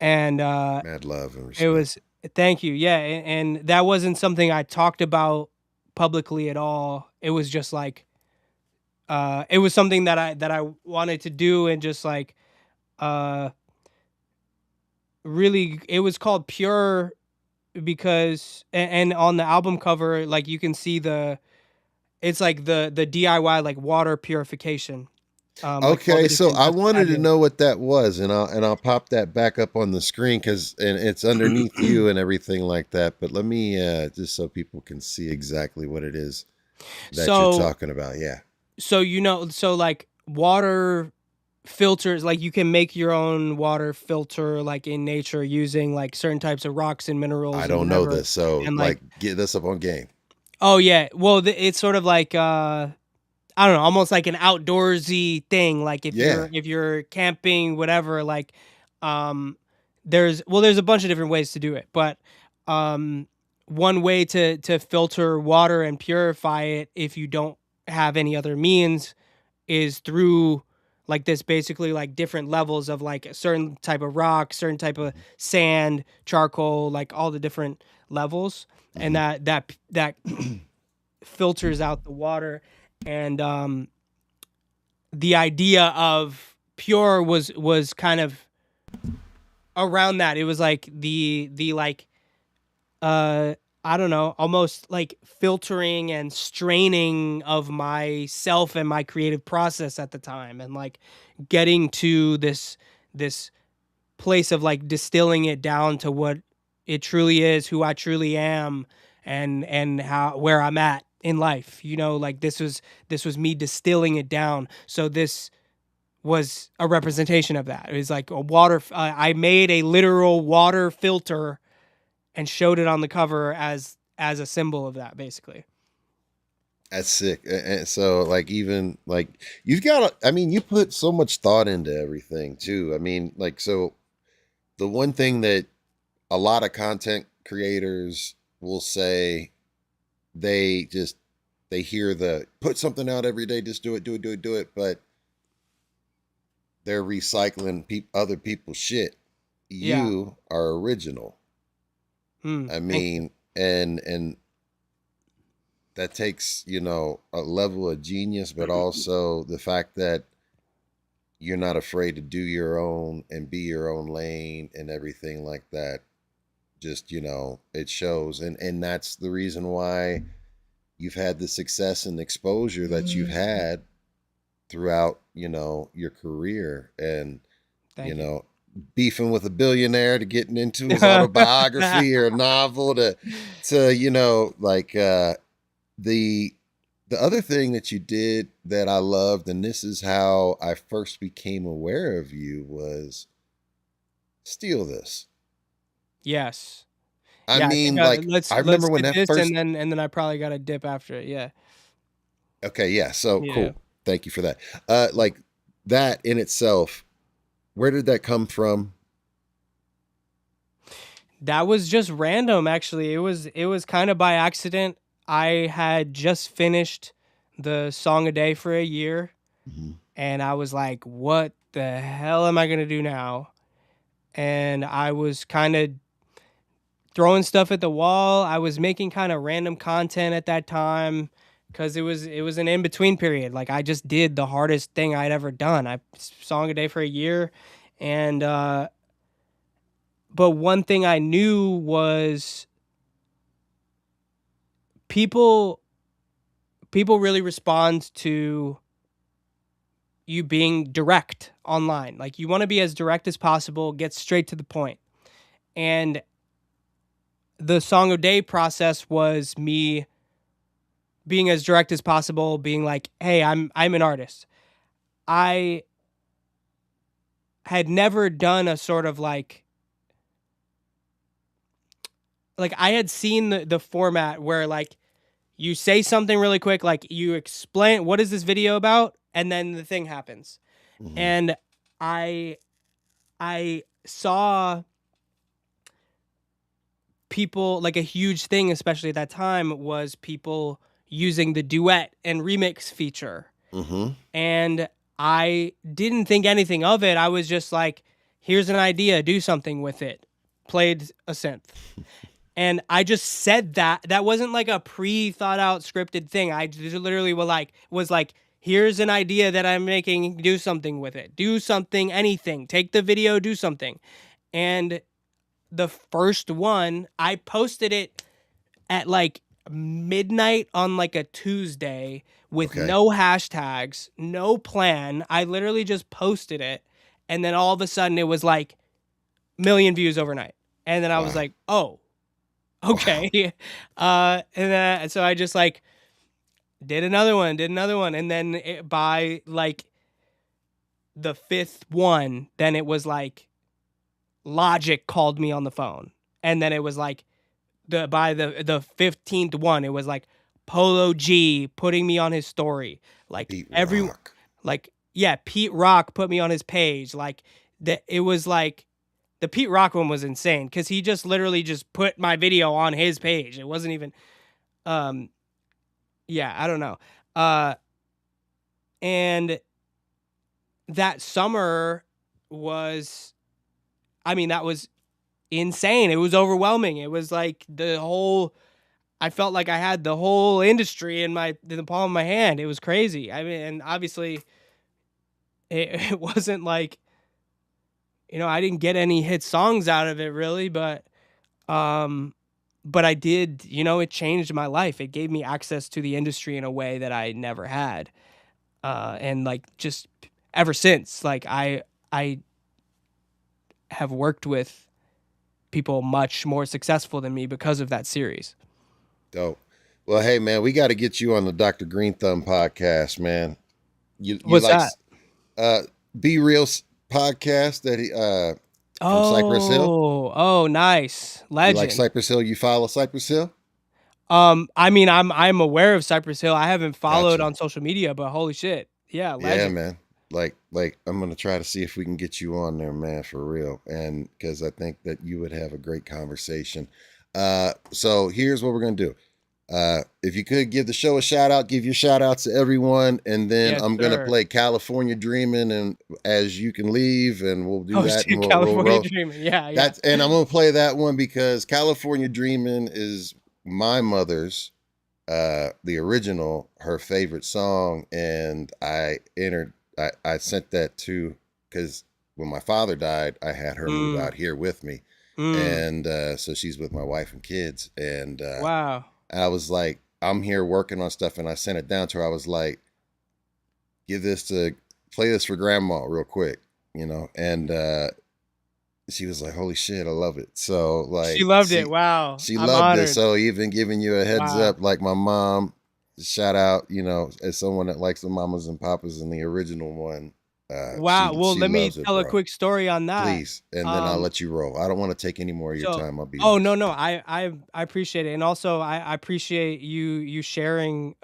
And Mad love and it respect. was thank you. Yeah, and that wasn't something I talked about publicly at all. It was just like it was something that I wanted to do, and just like uh really it was called Pure because and on the album cover, like you can see it's like the DIY like water purification. Like all Okay, the so different I types of wanted to additives. know what that was, and I'll pop that back up on the screen, because and it's underneath you and everything like that. But let me just so people can see exactly what it is that you're So talking about. Yeah. so like water filters, like you can make your own water filter like in nature using like certain types of rocks and I minerals and don't know whatever. this, so And like like get this up on game. oh yeah, well it's sort of like I don't know, almost like an outdoorsy thing. Like Yeah. if you're camping, whatever, like there's a bunch of different ways to do it. But um one way to filter water and purify it if you don't have any other means is through like this basically like different levels of like a certain type of rock, certain type of sand, charcoal, like all the different levels, and that filters out the water. And the idea of pure was kind of around that. It was like the like I don't know, almost like filtering and straining of myself and my creative process at the time, and like getting to this place of like distilling it down to what it truly is, who I truly am, and how where I'm at in life. You know, like this was me distilling it down. So this was a representation of that. It was like a water. I made a literal water filter and showed it on the cover as a symbol of that, basically. That's sick. And so like even like you've got I mean you put so much thought into everything too. I mean like so the one thing that a lot of content creators will say they hear the put something out every day, just do it, but they're recycling other people's shit. Yeah. You are original. I mean, and that takes, you know, a level of genius, but also the fact that you're not afraid to do your own and be your own lane and everything like that. Just, you know, it shows. And that's the reason why you've had the success and exposure that you've had throughout, you know, your career. And, Thank you. know, beefing with a billionaire to getting into his autobiography or a novel to you know, like the other thing that you did that I loved, and this is how I first became aware of you, was Steal This. Yes. I Yeah, I mean, think like let's I remember when hit that this, first. and then I probably got a dip after it. Yeah. Okay, yeah, so Yeah. cool. Thank you for that. Like that in itself, where did that come from? That was just random, actually. It was kind of by accident. I had just finished the song a day for a year, Mhm. and I was like, what the hell am I going to do now? And I was kind of throwing stuff at the wall. I was making kind of random content at that time because it was an in between period. Like I just did the hardest thing I'd ever done. I song a day for a year, and but one thing I knew was people really respond to you being direct online. Like you want to be as direct as possible, get straight to the point. And the song of day process was me being as direct as possible, being like, "Hey, I'm an artist." I had never done a sort of like I had seen the format where like you say something really quick, like you explain what is this video about, and then the thing happens. Mhm. And I I saw people like a huge thing, especially at that time, was people using the duet and remix feature. Mhm. And I didn't think anything of it. I was just like, here's an idea, do something with it. Played a synth. And I just said that. That wasn't like a pre-thought out scripted thing. I just literally was like, here's an idea that I'm making, do something with it. Do something, anything. Take the video, do something. And the first one, I posted it at like midnight on like a Tuesday with Okay. no hashtags, no plan. I literally just posted it, and then all of a sudden it was like million views overnight. And then I was Wow. like, "Oh, okay." And then so I just like did another one, and then by like the fifth one, then it was like Logic called me on the phone, and then it was like by the 15th one, it was like Polo G putting me on his story. Like Beat every Rock. like yeah, Pete Rock put me on his page. Like that it was like the Pete Rock one was insane because he just literally just put my video on his page. It wasn't even yeah, I don't know. Uh And that summer was, I mean, that was insane. It was overwhelming. It was like I felt like I had the whole industry in the palm of my hand. It was crazy. I mean, and obviously it wasn't like, I didn't get any hit songs out of it really, um, but I did, it changed my life. It gave me access to the industry in a way that I never had. And like just ever since, like I have worked with people much more successful than me because of that series. Dope. Well, hey man, we got to get you on the Dr. Green Thumb podcast, man. You What's like that? Be Real podcast that he from Cypress Hill. Oh, nice. You like Legend. Cypress Hill? You follow Cypress Hill? I mean, I'm aware of Cypress Hill. I haven't followed Gotcha. on social media, but holy shit. Yeah, Yeah, legend. man. Like I'm gonna try to see if we can get you on there, man, for real. And because I think that you would have a great conversation. So here's what we're gonna do. If you could give the show a shout out, give your shout outs to everyone, and then Yes, I'm gonna sir. play California Dreaming and As You Can Leave, and we'll do Oh, that, and shit, we'll California roll. Dreaming. Yeah, yeah. That's and I'm gonna play that one because California Dreaming is my mother's the original, her favorite song, and I sent that to, because when my father died, I had her move Mm, out here with me, mm. and so she's with my wife and kids, and Wow. I was like, I'm here working on stuff, and I sent it down to her. I was like, play this for grandma real quick, and she was like, holy shit, I love it. So She like loved it. Wow. she I'm loved it. honored. So even giving you a heads Wow. up, like my mom, shout out, as someone that likes the mamas and papas in the original one. Wow. Well, She let me loves it, tell a bro. quick story on that. Please, and then I'll Um, let you roll. I don't want to take any more of your so time. I'll be oh, honest. no, I appreciate it. And also I appreciate you sharing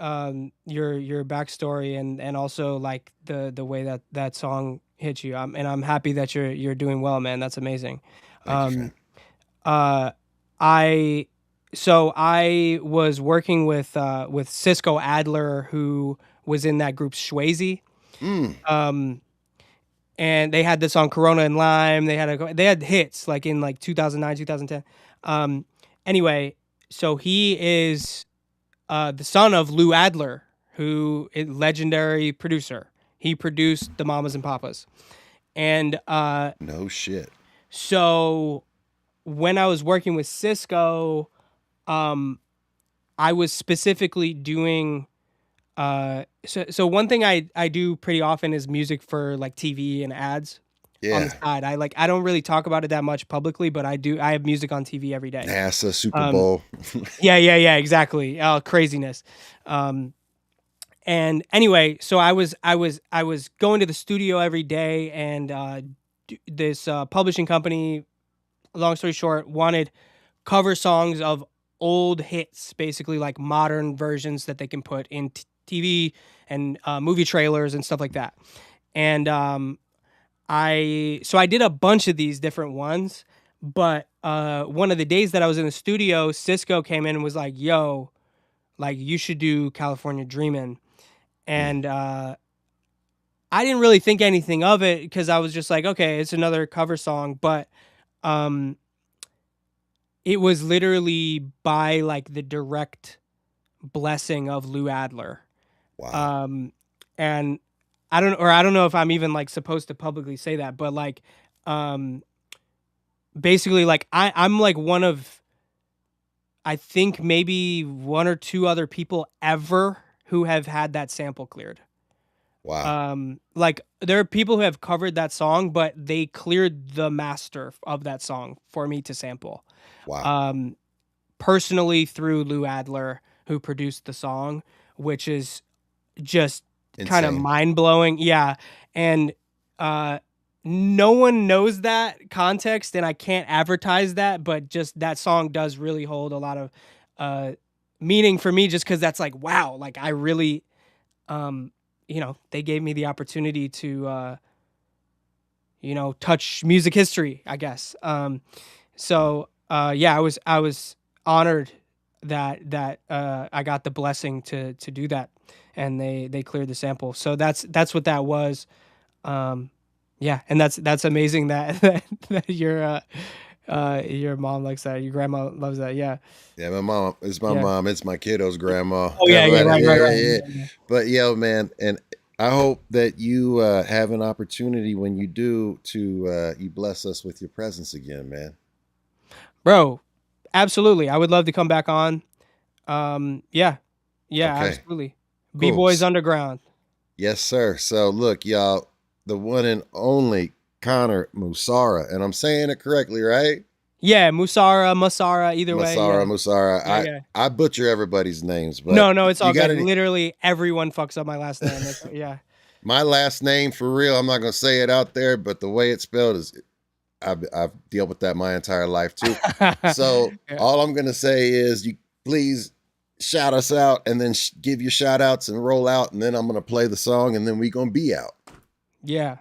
your backstory and also like the way that song hit you. And I'm happy that you're doing well, man. That's amazing. Thank you, Um fam. uh I so I was working with Cisco Adler, who was in that group Swayze. Mm, Um and they had the song Corona and Lime. They had hits like in like 2009, 2010. Um, anyway, so he is the son of Lou Adler, who is legendary producer. He produced the Mamas and Papas, and no shit. so when I was working with Cisco, um, I was specifically doing. So one thing I do pretty often is music for like TV and ads on the Yeah. side. I don't really talk about it that much publicly, but I have music on TV every day. NASA Super Um, Bowl. yeah, exactly. Craziness. Um, and anyway, so I was going to the studio every day, and this publishing company, long story short, wanted cover songs of old hits, basically like modern versions that they can put in TV and movie trailers and stuff like that. And I did a bunch of these different ones, but one of the days that I was in the studio, Cisco came in and was like, "Yo, like you should do California Dreamin'." Mm, And I didn't really think anything of it because I was just like, "Okay, it's another cover song." But um, it was literally by like the direct blessing of Lou Adler. wow. Um, and I don't know if I'm even like supposed to publicly say that, but like, um, basically like I'm like one of, I think maybe one or two other people ever who have had that sample cleared. Wow. Like there are people who have covered that song, but they cleared the master of that song for me to sample. Wow. Um, Personally through Lou Adler, who produced the song, which is just kind of Insane. mind blowing. Yeah. And uh no one knows that context, and I can't advertise that, but just that song does really hold a lot of uh meaning for me, just because that's like, wow, like I really um they gave me the opportunity to touch music history, I guess. Yeah, I was honored that I got the blessing to do that. and they cleared the sample. So that's what that was. Yeah, and that's amazing that that your mom likes that. Your grandma loves that. Yeah. Yeah, my mom. It's my Yeah. mom. It's my kiddo's grandma. Oh yeah, yeah, right, right, Yeah, right. yeah. Yeah, yeah. But yo, man, and I hope that you have an opportunity when you do to you bless us with your presence again, man. Bro, absolutely. I would love to come back on. Yeah. Yeah, Okay, absolutely. cool. B-Boys Underground. Yes, sir. So look, y'all, the one and only Connor Musarra, and I'm saying it correctly, right? Yeah, Musarra, either way. Musarra, Yeah. Musarra. Yeah, yeah. I butcher everybody's names, but No, no, it's you all got good. any? Literally everyone fucks up my last name. Yeah. My last name for real. I'm not gonna say it out there, but the way it's spelled is I've dealt with that my entire life too. So Yeah. all I'm gonna say is you please shout us out and then give your shout outs and roll out, and then I'm gonna play the song and then we gonna be out. Yeah.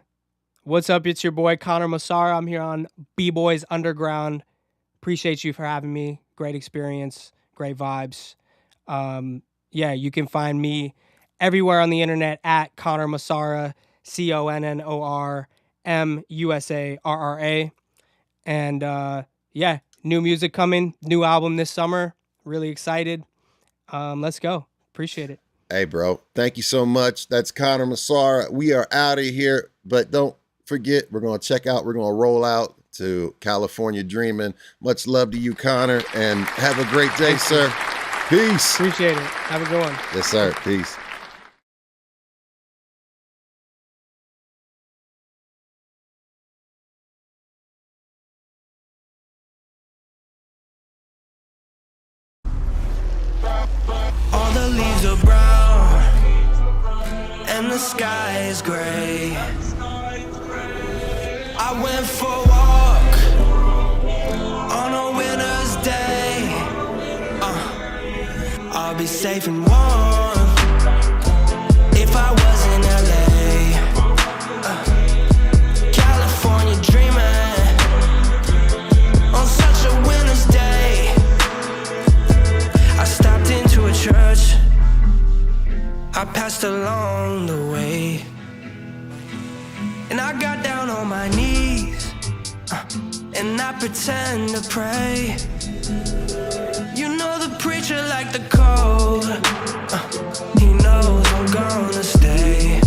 What's up? It's your boy Connor Musarra. I'm here on B-Boys Underground. Appreciate you for having me. Great experience, great vibes. Yeah, you can find me everywhere on the internet at Connor Musarra, ConnorMusarra. And yeah, new music coming, new album this summer. Really excited. Let's go. Appreciate it. Hey, bro, thank you so much. That's Connor Musarra. We are out of here, but don't forget, we're going to roll out to California Dreamin'. Much love to you, Connor, and have a great day, sir. Peace. Appreciate it. Have a good one. Yes, sir. Peace. All the leaves are brown and the sky is gray. I went for a walk on a winter's day. I'll be safe and warm if I was in LA. California dreaming on such a winter's day. I stopped into a church, I passed along the way, and I got down on my knees, and I pretend to pray. You know the preacher like the cold, he knows I'm gonna stay.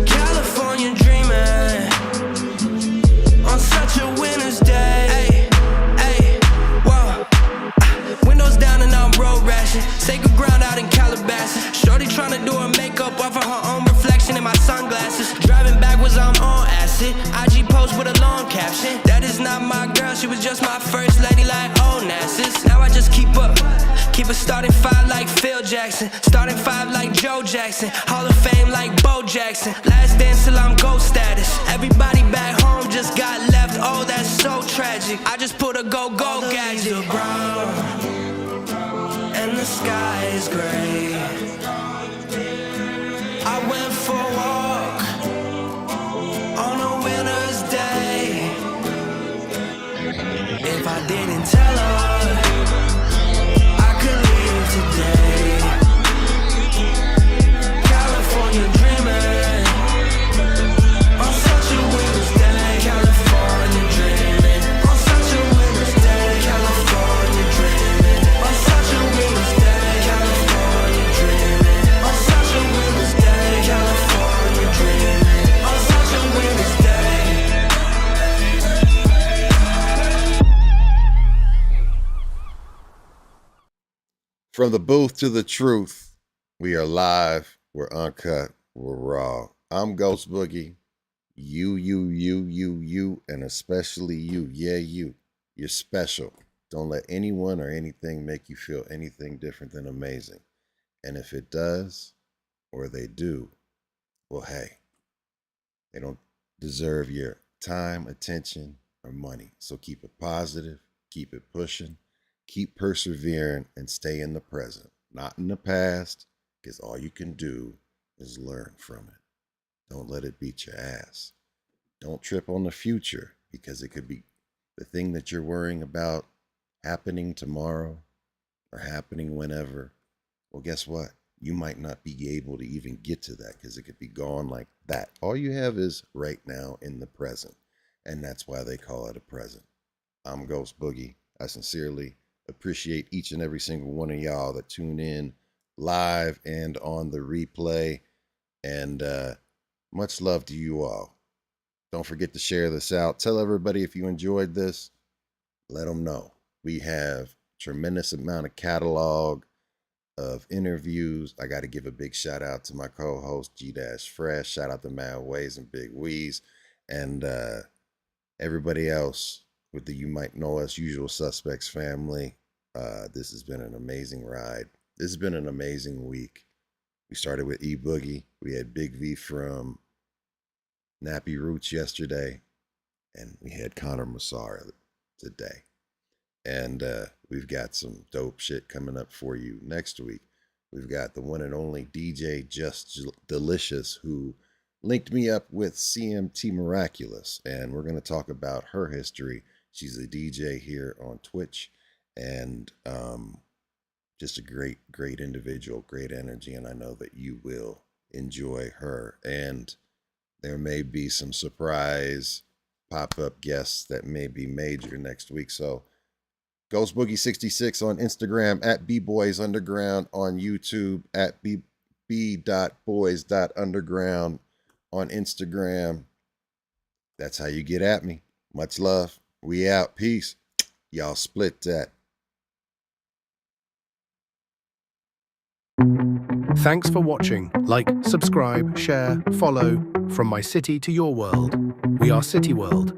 California dreaming on such a winter's day. Hey, whoa. Windows down and I'm road rashing. Sacred ground out in Calabasas. Shorty tryna do her makeup off of her own reflection in my sunglasses. Driving backwards, I'm on acid. IG post with a long caption. That is not my girl, she was just my first lady like Onassis. Now I just keep up. Keep a starting five like Phil Jackson. Starting five like Joe Jackson. Hall of Fame like Bo Jackson. Last dance till I'm gold status. Everybody back home just got left. Oh, that's so tragic. I just put a go-go gadget. All the leaves are brown and the sky is gray. I went for a walk on a winter's day. If I didn't tell her I could leave today. California dreaming on such a winter's day. California dreaming on such a winter's day. California dreaming on such a winter's day. California dreaming on such a winter's day. California dreaming on such a winter's day. From the booth to the truth, we are live, we're uncut, we're raw. I'm Ghost Boogie. You, and especially you. Yeah, you. You're special. Don't let anyone or anything make you feel anything different than amazing. And if it does, or they do, well, hey, they don't deserve your time, attention, or money. So keep it positive, keep it pushing, keep persevering, and stay in the present, not in the past, because all you can do is learn from it. Don't let it beat your ass. Don't trip on the future, because it could be the thing that you're worrying about happening tomorrow or happening whenever. Well, guess what? you might not be able to even get to that because it could be gone like that. All you have is right now in the present. And that's why they call it a present. I'm Ghost Boogie. I sincerely appreciate each and every single one of y'all that tune in live and on the replay. And much love to you all. Don't forget to share this out. Tell everybody if you enjoyed this. Let them know. We have tremendous amount of catalog of interviews. I got to give a big shout out to my co-host G-Fresh. Shout out to Mad Ways and Big Weez. And everybody else with the You Might Know Us Usual Suspects family. This has been an amazing ride. This has been an amazing week. We started with E Boogie. We had Big V from Nappy Roots yesterday. And we had Connor Musarra today. And we've got some dope shit coming up for you next week. We've got the one and only DJ Just Delicious, who linked me up with CMT Miraculous. And we're going to talk about her history. She's a DJ here on Twitch. And just a great individual, great energy. And I know that you will enjoy her. And there may be some surprise pop-up guests that may be major next week. So Ghost Boogie 66 on Instagram, at B-Boys Underground on YouTube, at b.boys.underground on Instagram. That's how you get at me. Much love. We out. Peace. Y'all split that. Thanks for watching. Like, subscribe, share, follow. From my city to your world. We are City World.